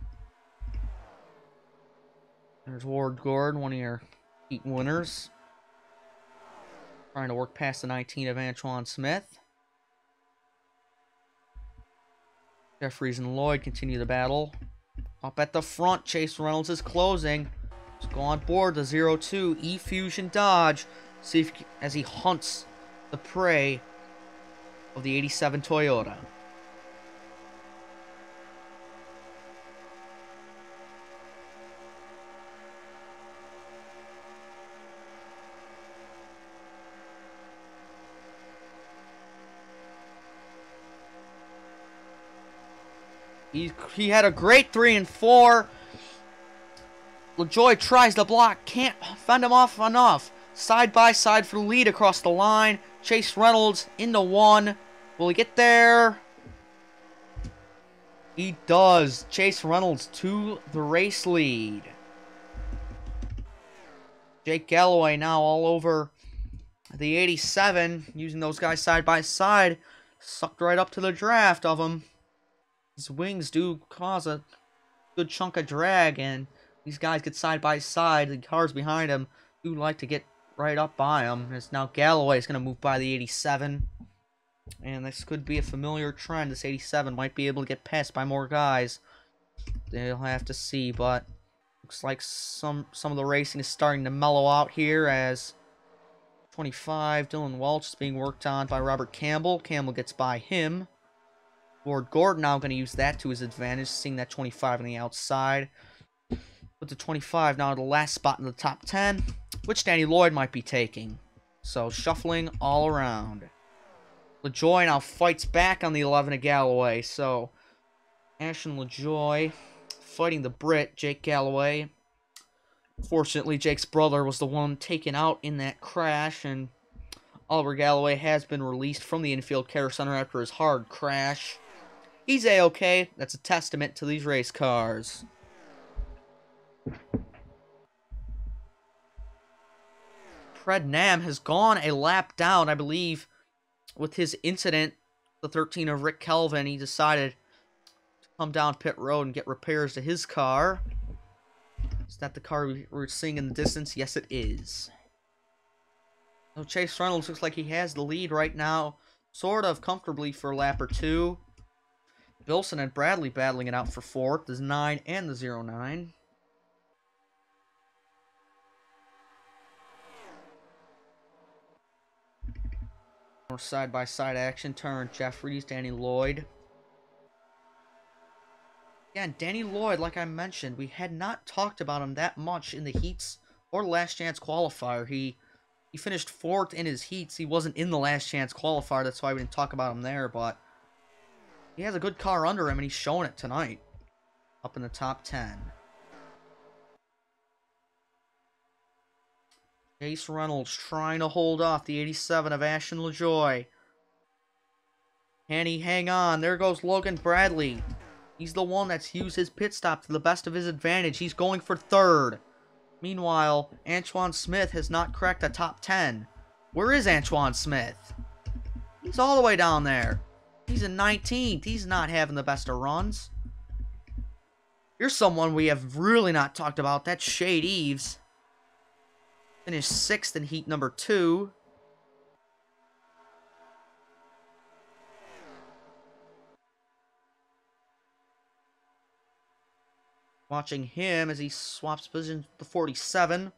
Speaker 1: There's Ward Gordon, one of your heat winners. Trying to work past the 19 of Antoine Smith. Jeffries and Lloyd continue the battle. Up at the front, Chase Reynolds is closing. Let's go on board the 02 E-Fusion Dodge. See if as he hunts the prey of the 87 Toyota. He had a great 3 and 4. LaJoy tries to block, can't fend him off enough. Side by side for the lead across the line. Chase Reynolds into 1. Will he get there? He does. Chase Reynolds to the race lead. Jake Galloway now all over the 87, using those guys side by side. Sucked right up to the draft of him. His wings do cause a good chunk of drag, and these guys get side by side. The cars behind him do like to get right up by him. As now Galloway is going to move by the 87. And this could be a familiar trend. This 87 might be able to get passed by more guys. They'll have to see, but looks like some of the racing is starting to mellow out here as 25, Dylan Welch is being worked on by Robert Campbell. Campbell gets by him. Lord Gordon now going to use that to his advantage, seeing that 25 on the outside. With the 25 now the last spot in the top 10, which Danny Lloyd might be taking. So shuffling all around. LaJoy now fights back on the 11 of Galloway. So Ashton LaJoy fighting the Brit, Jake Galloway. Fortunately, Jake's brother was the one taken out in that crash, and Oliver Galloway has been released from the infield care center after his hard crash. He's A-okay. That's a testament to these race cars. Fred Nam has gone a lap down, I believe, with his incident. The 13 of Rick Kelvin, he decided to come down pit road and get repairs to his car. Is that the car we're seeing in the distance? Yes, it is. So Chase Reynolds looks like he has the lead right now, sort of comfortably for a lap or two. Bilson and Bradley battling it out for fourth. There's 9 and the 09. More side-by-side action. Turn Jeffries, Danny Lloyd. Again, Danny Lloyd, like I mentioned, we had not talked about him that much in the heats or the last chance qualifier. He finished fourth in his heats. He wasn't in the last chance qualifier. That's why we didn't talk about him there, but he has a good car under him, and he's showing it tonight. Up in the top 10. Chase Reynolds trying to hold off the 87 of Ashton LaJoy. Can he hang on? There goes Logan Bradley. He's the one that's used his pit stop to the best of his advantage. He's going for third. Meanwhile, Antoine Smith has not cracked the top 10. Where is Antoine Smith? He's all the way down there. He's in 19th. He's not having the best of runs. Here's someone we have really not talked about. That's Shade Eves. Finished 6th in heat number 2. Watching him as he swaps positions with the 47.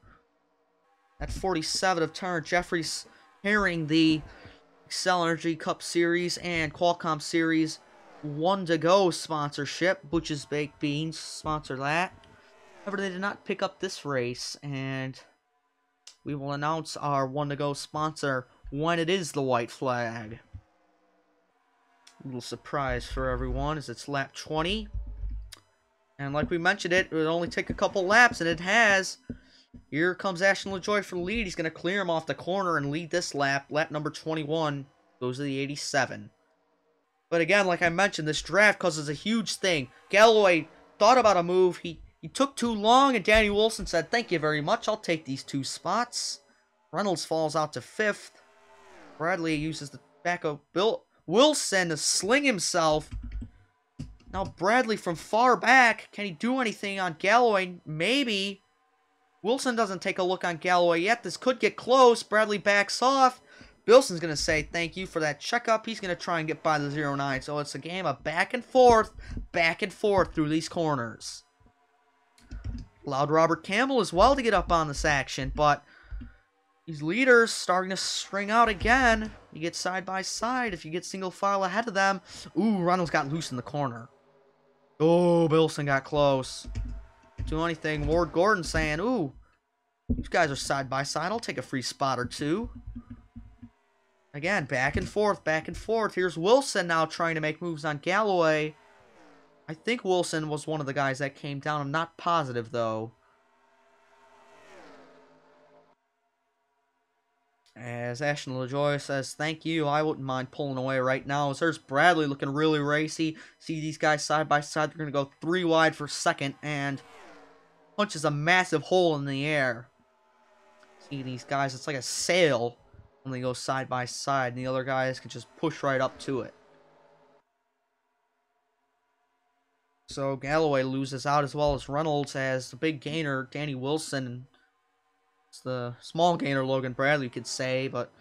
Speaker 1: At 47 of Turner Jeffries carrying the Excel Energy Cup Series and Qualcomm Series 1 to Go sponsorship. Butch's Baked Beans sponsor that. However, they did not pick up this race, and we will announce our 1 to Go sponsor when it is the white flag. A little surprise for everyone as it's lap 20. And like we mentioned, it would only take a couple laps, and it has. Here comes Ashton LaJoy for the lead. He's going to clear him off the corner and lead this lap. Lap number 21 goes to the 87. But again, like I mentioned, this draft causes a huge thing. Galloway thought about a move. He took too long, and Danny Wilson said, "Thank you very much. I'll take these 2 spots." Reynolds falls out to 5th. Bradley uses the backup Wilson to sling himself. Now Bradley from far back. Can he do anything on Galloway? Maybe. Wilson doesn't take a look on Galloway yet. This could get close. Bradley backs off. Bilson's going to say thank you for that checkup. He's going to try and get by the 09. So it's a game of back and forth through these corners. allowed Robert Campbell as well to get up on this action, but these leaders starting to string out again. You get side by side. If you get single file ahead of them. Ooh, Reynolds got loose in the corner. Oh, Bilson got close. Didn't do anything. Ward Gordon saying, ooh, these guys are side by side. I'll take a free spot or two. Again, back and forth, back and forth. Here's Wilson now trying to make moves on Galloway. I think Wilson was one of the guys that came down. I'm not positive, though. As Ashton LaJoy says, thank you. I wouldn't mind pulling away right now. As there's Bradley looking really racy. See these guys side by side. They're going to go 3 wide for second. And punches a massive hole in the air. See these guys. It's like a sail when they go side by side. And the other guys can just push right up to it. So Galloway loses out as well as Reynolds, as the big gainer, Danny Wilson. It's the small gainer, Logan Bradley, you could say, but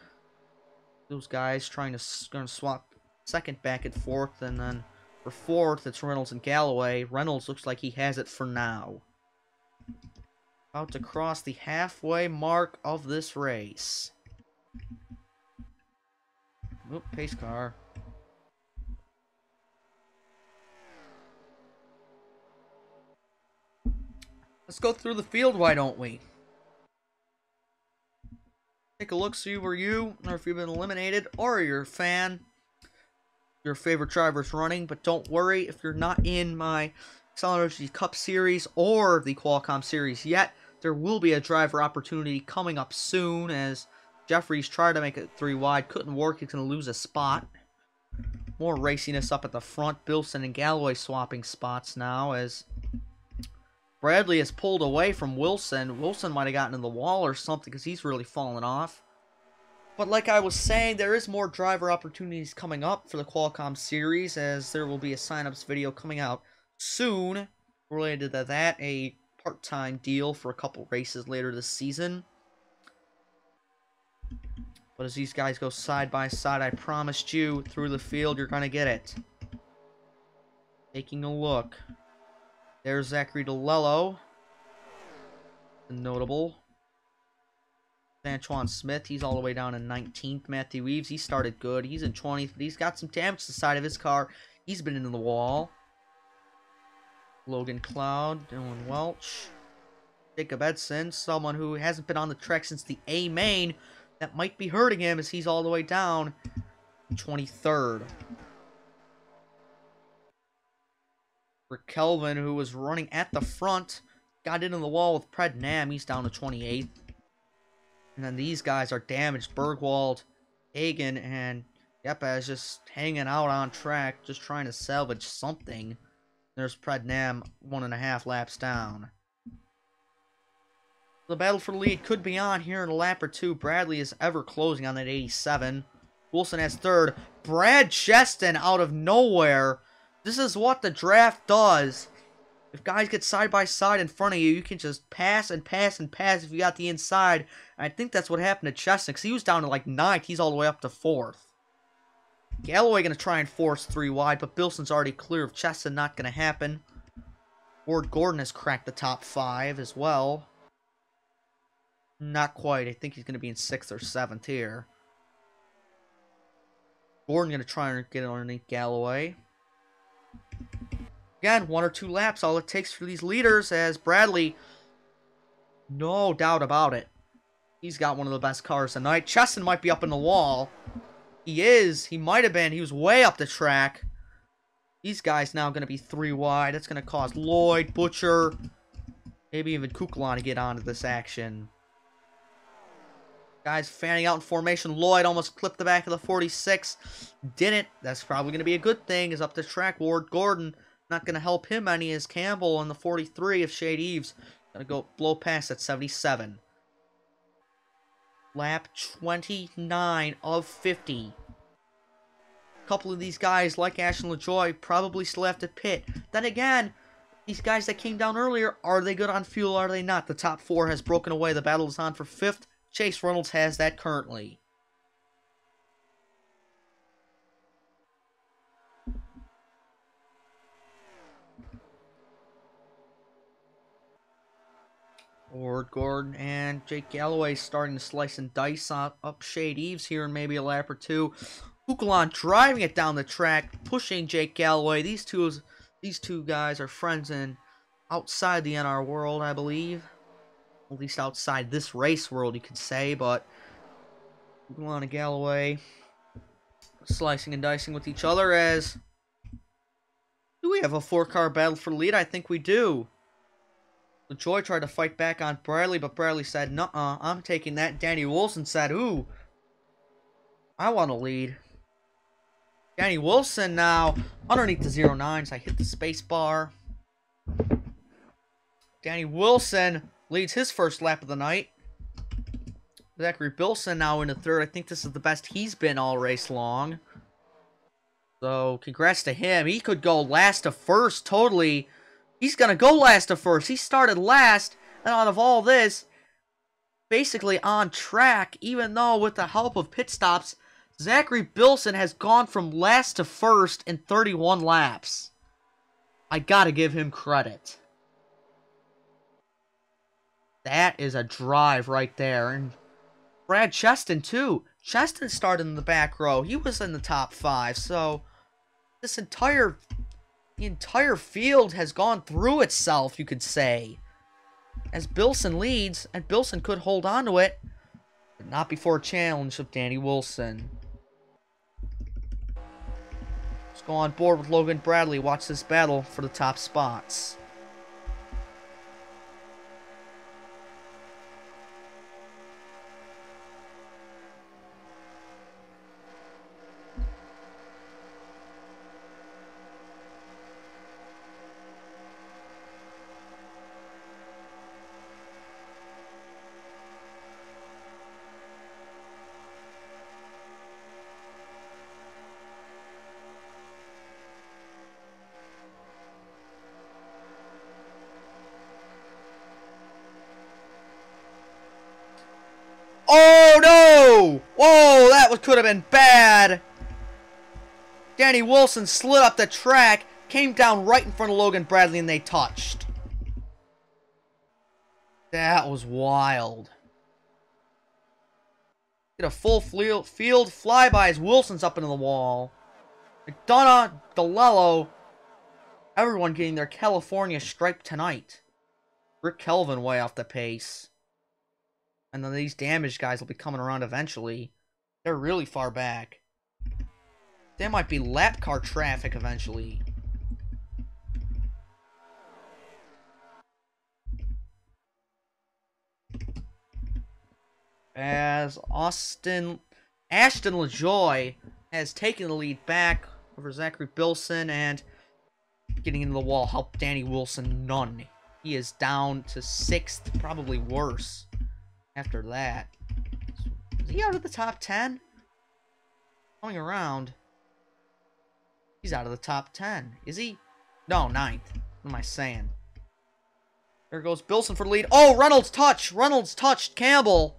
Speaker 1: those guys going to swap second back and forth, and then for fourth, it's Reynolds and Galloway. Reynolds looks like he has it for now. About to cross the halfway mark of this race. Oop, pace car. Let's go through the field, why don't we? Take a look, see where you, or if you've been eliminated, or you're a fan. Your favorite driver's running, but don't worry if you're not in my Accelerator Cup Series or the Qualcomm Series yet. There will be a driver opportunity coming up soon, as Jeffries tried to make it 3 wide, couldn't work, he's going to lose a spot. More raciness up at the front. Bilson and Galloway swapping spots now, as Bradley has pulled away from Wilson. Wilson might have gotten in the wall or something because he's really fallen off. But like I was saying, there is more driver opportunities coming up for the Qualcomm Series, as there will be a sign-ups video coming out soon related to that, a part-time deal for a couple races later this season. But as these guys go side by side, I promised you, through the field, you're going to get it. Taking a look. There's Zachary DeLello. Notable. Antoine Smith, he's all the way down in 19th. Matthew Eaves, he started good. He's in 20th, but he's got some damage to the side of his car. He's been into the wall. Logan Cloud, Dylan Welch. Jacob Edson, someone who hasn't been on the track since the A main. That might be hurting him as he's all the way down in 23rd. For Kelvin, who was running at the front, got into the wall with Pred Nam. He's down to 28th. And then these guys are damaged. Bergwald, Hagen, and Yepa is just hanging out on track, just trying to salvage something. There's Pred Nam, 1.5 laps down. The battle for the lead could be on here in a lap or two. Bradley is ever closing on that 87. Wilson has third. Brad Cheston out of nowhere. This is what the draft does. If guys get side by side in front of you, you can just pass and pass and pass if you got the inside. And I think that's what happened to Cheston, because he was down to like 9th. He's all the way up to 4th. Galloway going to try and force 3 wide, but Bilson's already clear of Cheston. Not going to happen. Ward Gordon has cracked the top 5 as well. Not quite. I think he's going to be in 6th or 7th here. Gordon going to try and get underneath Galloway. Again, 1 or 2 laps, all it takes for these leaders, as Bradley, no doubt about it, he's got one of the best cars tonight. Cheston might be up in the wall. He is. He might have been. He was way up the track. These guys now going to be 3 wide. That's going to cause Lloyd, Butcher, maybe even Kukulon to get onto this action. Guys fanning out in formation. Lloyd almost clipped the back of the 46. Didn't. That's probably going to be a good thing. Is up the track. Ward Gordon not going to help him any, as Campbell on the 43 of Shade Eves going to go blow past at 77. Lap 29 of 50. A couple of these guys, like Ashton LaJoy, probably still have to pit. Then again, these guys that came down earlier, are they good on fuel, are they not? The top 4 has broken away. The battle is on for 5th. Chase Reynolds has that currently. Ford Gordon and Jake Galloway starting to slice and dice up Shade Eves here in maybe a lap or two. Ukulon driving it down the track, pushing Jake Galloway. These two guys are friends in outside the NR world, I believe. At least outside this race world, you could say. But Ukulon and Galloway slicing and dicing with each other. As do we have a 4-car battle for the lead? I think we do. LaJoy tried to fight back on Bradley, but Bradley said, "Nuh-uh, I'm taking that." Danny Wilson said, "Ooh, I want to lead." Danny Wilson now underneath the 09s. I hit the space bar. Danny Wilson leads his first lap of the night. Zachary Bilson now in the third. I think this is the best he's been all race long. So, congrats to him. He could go last to first, totally. He's going to go last to first. He started last, and out of all this, basically on track, even though with the help of pit stops, Zachary Bilson has gone from last to first in 31 laps. I gotta give him credit. That is a drive right there. And Brad Cheston, too. Cheston started in the back row. He was in the top 5, so this the entire field has gone through itself, you could say. As Bilson leads, and Bilson could hold on to it, but not before a challenge of Danny Wilson. Let's go on board with Logan Bradley. Watch this battle for the top spots. Oh, no! Whoa, that could have been bad. Danny Wilson slid up the track, came down right in front of Logan Bradley, and they touched. That was wild. Did a full field flyby as Wilson's up into the wall. McDonough, DeLello, everyone getting their California stripe tonight. Rick Kelvin way off the pace. And then these damaged guys will be coming around eventually. They're really far back. There might be lap car traffic eventually. As Ashton LaJoy has taken the lead back over Zachary Bilson, and getting into the wall helped Danny Wilson none. He is down to 6th, probably worse. After that, is he out of the top 10? Going around. He's out of the top 10. Is he? No, 9th. What am I saying? There goes Bilson for the lead. Oh, Reynolds touch. Reynolds touched Campbell.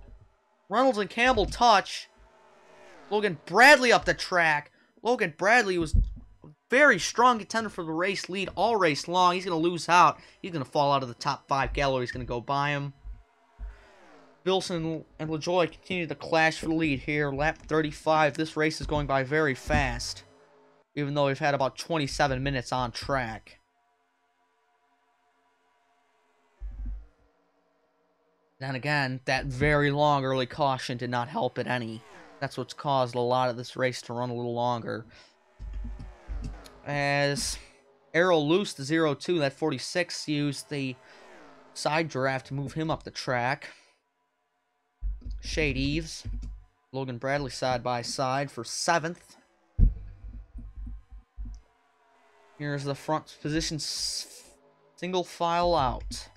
Speaker 1: Reynolds and Campbell touch. Logan Bradley up the track. Logan Bradley was a very strong contender for the race lead all race long. He's going to lose out. He's going to fall out of the top 5. Galloway's going to go by him. Bilson and LaJoy continue to clash for the lead here. Lap 35. This race is going by very fast, even though we've had about 27 minutes on track. Then again, that very long early caution did not help it any. That's what's caused a lot of this race to run a little longer. As Errol Luce, the 02, that 46, used the side draft to move him up the track. Shade Eves, Logan Bradley side by side for 7th. Here's the front position, single file out.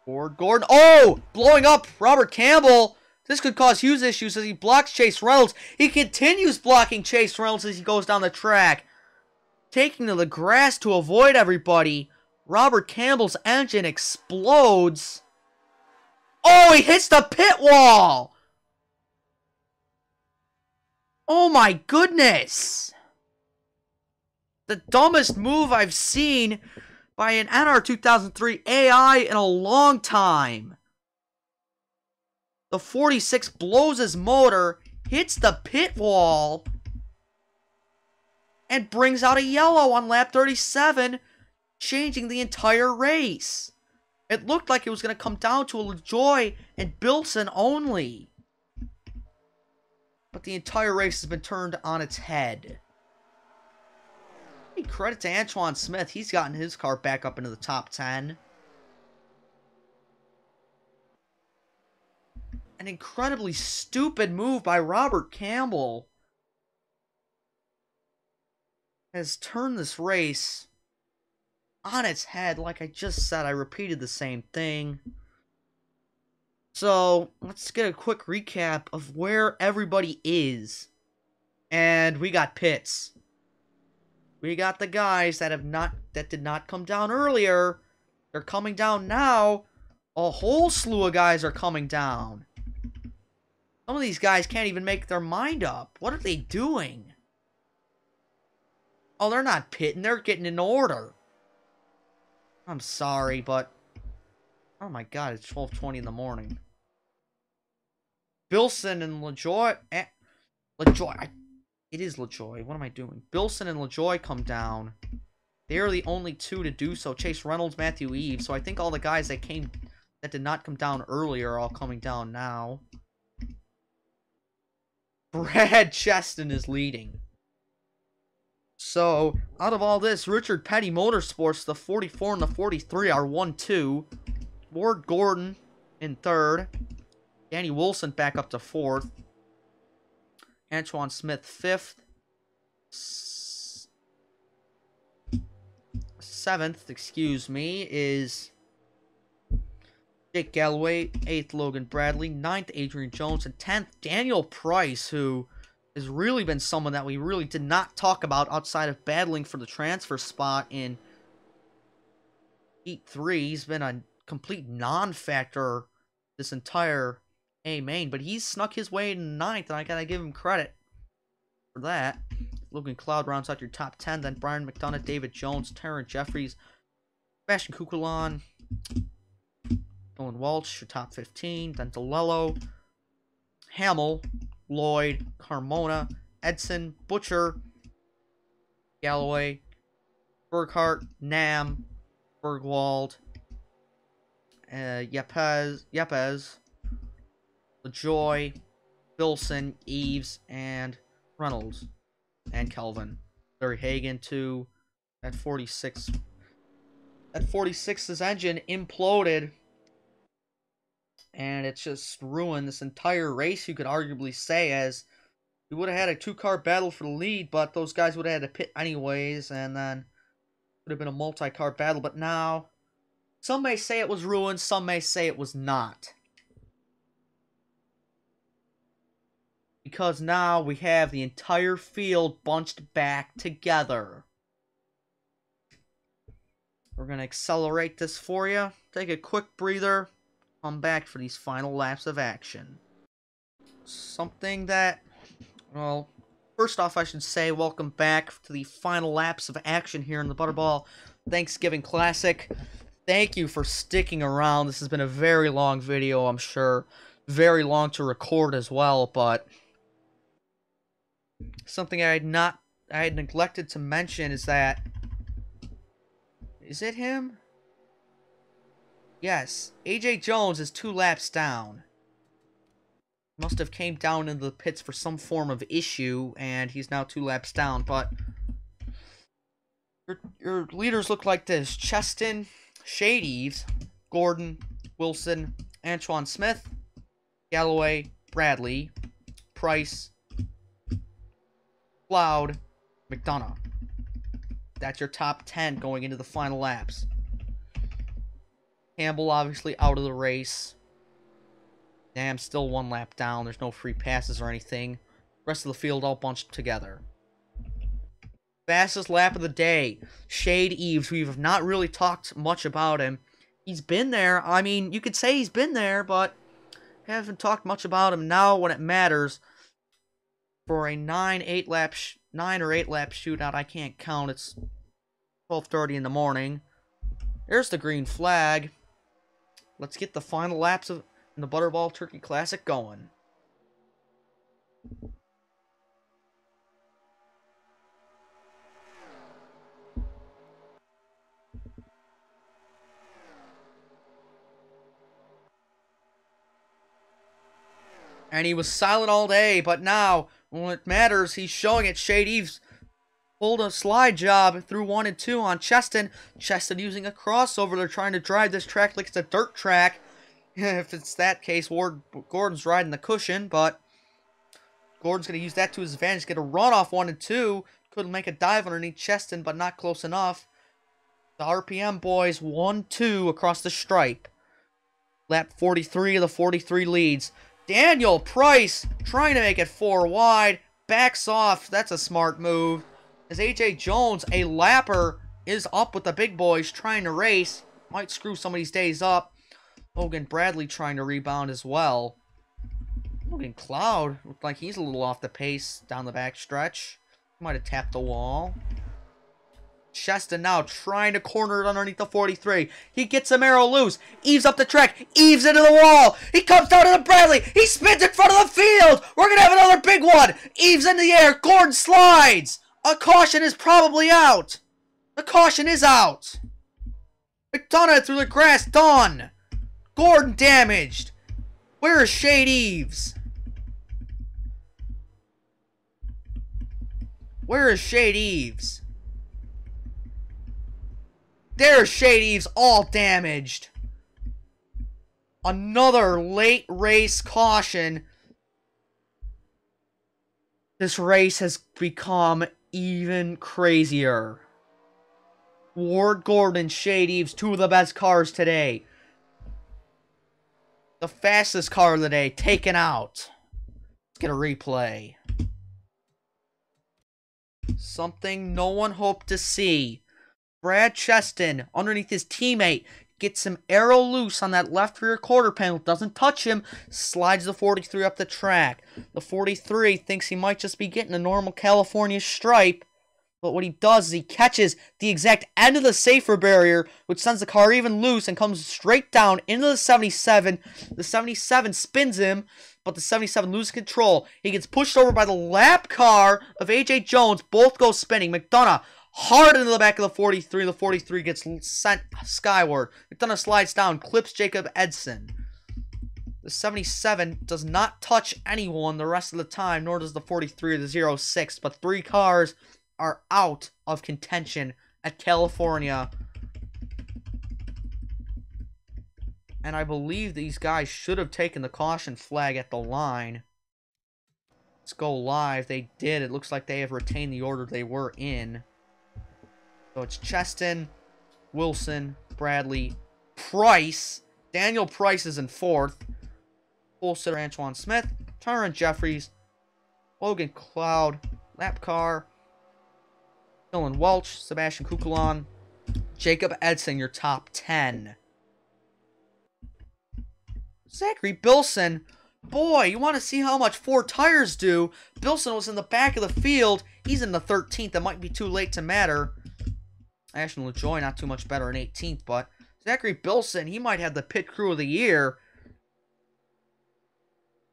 Speaker 1: Ford Gordon, oh! Blowing up Robert Campbell. This could cause huge issues as he blocks Chase Reynolds. He continues blocking Chase Reynolds as he goes down the track. Taking to the grass to avoid everybody. Robert Campbell's engine explodes. Oh, he hits the pit wall! Oh my goodness! The dumbest move I've seen by an NR 2003 AI in a long time. The 46 blows his motor, hits the pit wall, and brings out a yellow on lap 37, changing the entire race. It looked like it was going to come down to a LaJoy and Bilson only. But the entire race has been turned on its head. Hey, credit to Antoine Smith. He's gotten his car back up into the top 10. An incredibly stupid move by Robert Campbell has turned this race on its head. Like I just said, I repeated the same thing. So, let's get a quick recap of where everybody is. And we got pits. We got the guys that did not come down earlier. They're coming down now. A whole slew of guys are coming down. Some of these guys can't even make their mind up. What are they doing? Oh, they're not pitting. They're getting in order. I'm sorry, but... oh my god, it's 12:20 in the morning. Bilson and LaJoy... It is LaJoy. What am I doing? Bilson and LaJoy come down. They're the only two to do so. Chase Reynolds, Matthew Eves. So I think all the guys that did not come down earlier are all coming down now. Brad Cheston is leading. So, out of all this, Richard Petty Motorsports, the 44 and the 43 are 1-2. Ward Gordon in third. Danny Wilson back up to fourth. Antoine Smith fifth. Seventh, excuse me, is Jake Galloway. 8th, Logan Bradley. 9th, Adrian Jones. And 10th, Daniel Price, who has really been someone that we really did not talk about outside of battling for the transfer spot in Heat 3. He's been a complete non-factor this entire A-main, but he's snuck his way in 9th, and I gotta give him credit for that. Logan Cloud rounds out your top 10, then Brian McDonough, David Jones, Terrence Jeffries, Sebastian Kukulon, Nolan Walsh, your top 15, then DeLello, Hamill, Lloyd, Carmona, Edson, Butcher, Galloway, Burkhart, Nam, Bergwald, Yepes, LaJoy, Bilson, Eves, and Reynolds, and Kelvin. Larry Hagan, too. That 46. That 46's engine imploded, and it's just ruined this entire race, you could arguably say, as we would have had a two-car battle for the lead, but those guys would have had to pit anyways, and then it would have been a multi-car battle. But now, some may say it was ruined, some may say it was not. Because now we have the entire field bunched back together. We're going to accelerate this for you. Take a quick breather. Come back for these final laps of action. Something that, well, first off I should say welcome back to the final laps of action here in the Butterball Thanksgiving Classic. Thank you for sticking around. This has been a very long video, I'm sure. Very long to record as well, but something I had neglected to mention is that, is it him? Yes, AJ Jones is 2 laps down. Must have came down into the pits for some form of issue, and he's now 2 laps down, but your leaders look like this: Cheston, Shade Eves, Gordon, Wilson, Antoine Smith, Galloway, Bradley, Price, Cloud, McDonough. That's your top 10 going into the final laps. Campbell obviously out of the race. Damn, still 1 lap down. There's no free passes or anything. Rest of the field all bunched together. Fastest lap of the day. Shade Eves. We have not really talked much about him. He's been there. I mean, you could say he's been there, but haven't talked much about him. Now when it matters, for a 9 or 8 lap shootout, I can't count. It's 12:30 in the morning. There's the green flag. Let's get the final laps of in the Butterball Turkey Classic going. And he was silent all day, but now, when it matters, he's showing it. Shade Eves pulled a slide job through 1 and 2 on Cheston. Cheston using a crossover. They're trying to drive this track like it's a dirt track. If it's that case, Gordon's riding the cushion, but Gordon's going to use that to his advantage. Get a run off 1 and 2. Couldn't make a dive underneath Cheston, but not close enough. The RPM boys 1-2 across the stripe. Lap 43 of the 43 leads. Daniel Price trying to make it 4 wide. Backs off. That's a smart move. As AJ Jones, a lapper, is up with the big boys trying to race. Might screw some of these days up. Logan Bradley trying to rebound as well. Logan Cloud looked like he's a little off the pace down the back stretch. Might have tapped the wall. Cheston now trying to corner it underneath the 43. He gets some arrow loose. Eves up the track. Eves into the wall. He comes down to the Bradley. He spins in front of the field. We're going to have another big one. Eves in the air. Gordon slides. A caution is probably out. The caution is out. McDonough through the grass. Done. Gordon damaged. Where is Shade Eves? Where is Shade Eves? There's Shade Eves all damaged. Another late race caution. This race has become even crazier. Ward Gordon, Shade Eves, 2 of the best cars today. The fastest car of the day taken out. Let's get a replay. Something no one hoped to see. Brad Cheston, underneath his teammate, gets some arrow loose on that left rear quarter panel. Doesn't touch him. Slides the 43 up the track. The 43 thinks he might just be getting a normal California stripe. But what he does is he catches the exact end of the safer barrier, which sends the car even loose and comes straight down into the 77. The 77 spins him, but the 77 loses control. He gets pushed over by the lap car of AJ Jones. Both go spinning. McDonough hard into the back of the 43. The 43 gets sent skyward. McDonough slides down, clips Jacob Edson. The 77 does not touch anyone the rest of the time, nor does the 43 or the 06. But 3 cars are out of contention at California. And I believe these guys should have taken the caution flag at the line. Let's go live. They did. It looks like they have retained the order they were in. So it's Cheston, Wilson, Bradley, Price. Daniel Price is in 4th. Full sitter Antoine Smith, Turner and Jeffries, Logan Cloud, lap car, Dylan Welch, Sebastian Kukulon, Jacob Edson, your top 10. Zachary Bilson, boy, you want to see how much 4 tires do. Bilson was in the back of the field. He's in the 13th. That might be too late to matter. Ashton LaJoy, not too much better in 18th, but Zachary Bilson, he might have the pit crew of the year.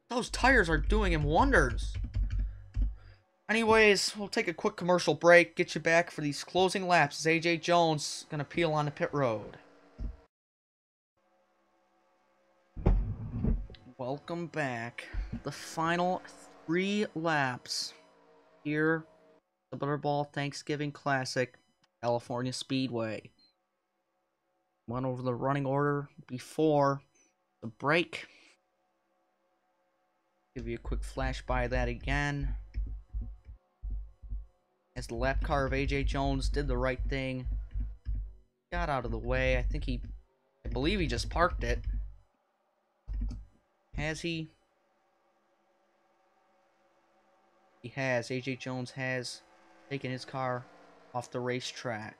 Speaker 1: Those tires are doing him wonders. Anyways, we'll take a quick commercial break, get you back for these closing laps as AJ Jones going to peel on the pit road. Welcome back. The final 3 laps here at the Butterball Thanksgiving Classic, California Speedway. Went over the running order before the break. Give you a quick flash by that again. As the lap car of AJ Jones did the right thing. Got out of the way. I believe he just parked it. Has he? He has. AJ Jones has taken his car off the racetrack.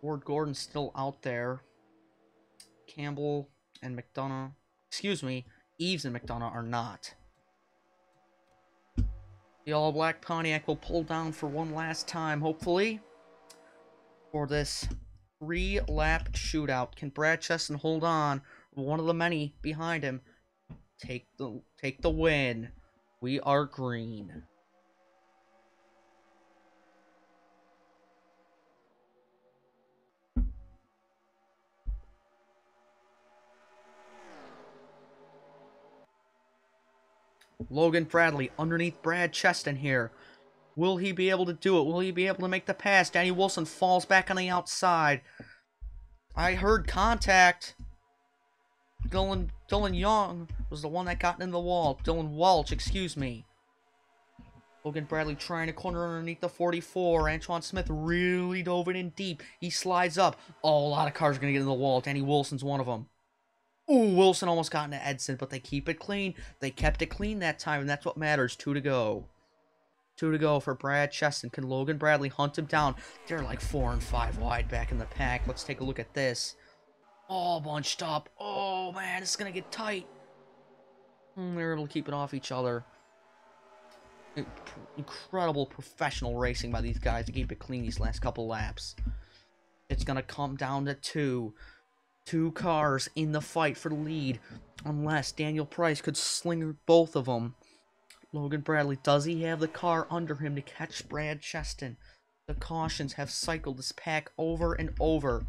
Speaker 1: Ward Gordon's still out there. Campbell and McDonough. Excuse me. Eves and McDonough are not. The all-black Pontiac will pull down for one last time, hopefully, for this 3-lap shootout. Can Brad Cheston hold on? One of the many behind him. Take the win. We are green. Logan Bradley underneath Brad Cheston here. Will he be able to do it? Will he be able to make the pass? Danny Wilson falls back on the outside. I heard contact. Dylan Young was the one that got in the wall. Dylan Walsh, excuse me. Logan Bradley trying to corner underneath the 44. Antoine Smith really dove it in deep. He slides up. Oh, a lot of cars are going to get in the wall. Danny Wilson's one of them. Ooh, Wilson almost got into Edson, but they keep it clean. They kept it clean that time, and that's what matters. 2 to go. 2 to go for Brad Cheston. Can Logan Bradley hunt him down? They're like 4 and 5 wide back in the pack. Let's take a look at this. All bunched up. Oh, man, this is going to get tight. They're able to keep it off each other. Incredible professional racing by these guys to keep it clean these last couple laps. It's going to come down to 2. 2 cars in the fight for the lead. Unless Daniel Price could sling both of them. Logan Bradley, does he have the car under him to catch Brad Cheston? The cautions have cycled this pack over and over.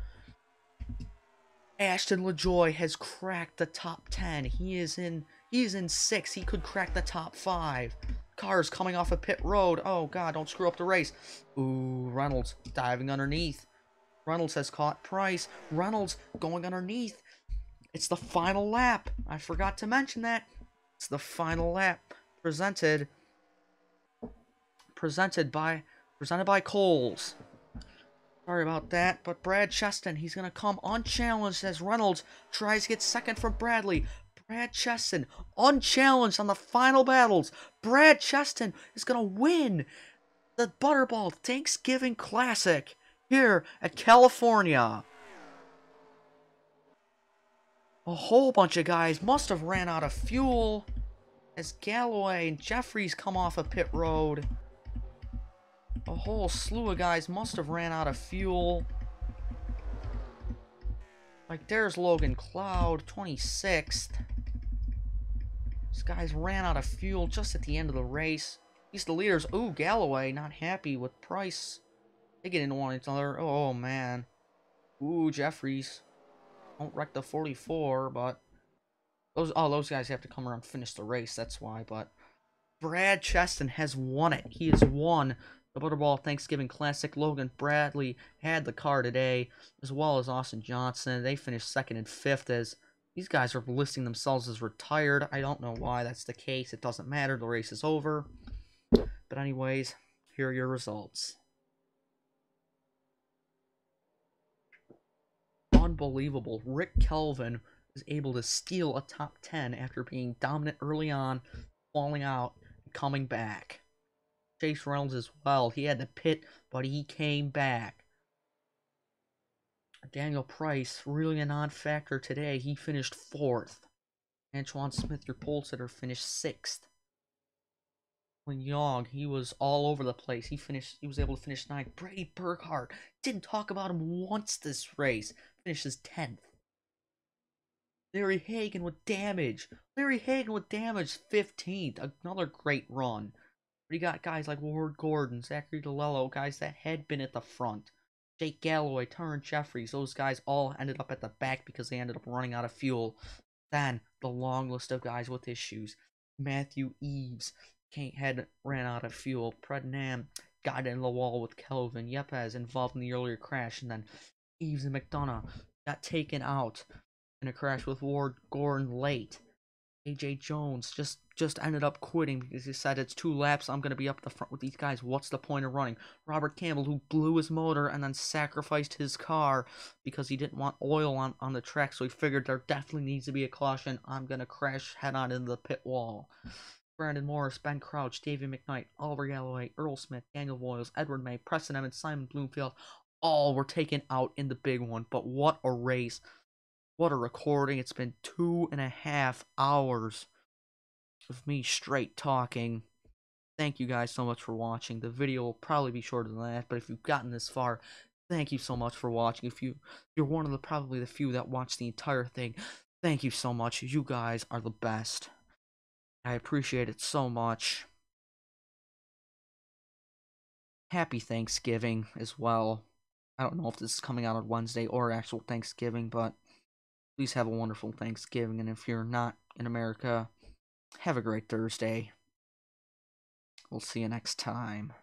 Speaker 1: Ashton LaJoy has cracked the top 10. He is in 6th. He could crack the top 5. Cars coming off of pit road. Oh, God, don't screw up the race. Ooh, Reynolds diving underneath. Reynolds has caught Price. Reynolds going underneath. It's the final lap. I forgot to mention that. It's the final lap. Presented by Coles. Sorry about that, but Brad Cheston, he's going to come unchallenged as Reynolds tries to get second from Bradley. Brad Cheston, unchallenged on the final battles. Brad Cheston is going to win the Butterball Thanksgiving Classic here at California. A whole bunch of guys must have ran out of fuel as Galloway and Jeffries come off of pit road. A whole slew of guys must have ran out of fuel. Like, there's Logan Cloud, 26th. These guys ran out of fuel just at the end of the race. These the leaders. Ooh, Galloway not happy with Price. They get into one another. Oh, man. Ooh, Jeffries. Don't wreck the 44, but... those guys have to come around and finish the race, that's why, but... Brad Cheston has won it. He has won the Butterball Thanksgiving Classic. Logan Bradley had the car today, as well as Austin Johnson. They finished 2nd and 5th as these guys are listing themselves as retired. I don't know why that's the case. It doesn't matter. The race is over. But anyways, here are your results. Unbelievable. Rick Kelvin was able to steal a top 10 after being dominant early on, falling out, and coming back. Chase Reynolds as well. He had to pit, but he came back. Daniel Price, really a non-factor today. He finished 4th. Antoine Smith, your pole sitter, finished 6th. Young, he was all over the place. He was able to finish 9th. Brady Burkhart, didn't talk about him once this race. Finishes 10th. Larry Hagan with damage. 15th. Another great run. But you got guys like Ward Gordon, Zachary DeLello, guys that had been at the front. Jake Galloway, Turner Jeffries, those guys all ended up at the back because they ended up running out of fuel. Then, the long list of guys with issues. Matthew Eves ran out of fuel. Prednam got in the wall with Kelvin. Yepes involved in the earlier crash. And then Eves and McDonough got taken out in a crash with Ward Gordon late. AJ Jones just ended up quitting because he said, it's 2 laps, I'm going to be up the front with these guys, what's the point of running? Robert Campbell, who blew his motor and then sacrificed his car because he didn't want oil on the track, so he figured there definitely needs to be a caution, I'm going to crash head on into the pit wall. Brandon Morris, Ben Crouch, David McKnight, Oliver Galloway, Earl Smith, Daniel Voiles, Edward May, Preston Evans, Simon Bloomfield, all were taken out in the big one, but what a race. What a recording. It's been 2.5 hours of me straight talking. Thank you guys so much for watching. The video will probably be shorter than that, but if you've gotten this far, thank you so much for watching. If you're one of the probably the few that watched the entire thing, thank you so much. You guys are the best. I appreciate it so much. Happy Thanksgiving as well. I don't know if this is coming out on Wednesday or actual Thanksgiving, but please have a wonderful Thanksgiving. And if you're not in America, have a great Thursday. We'll see you next time.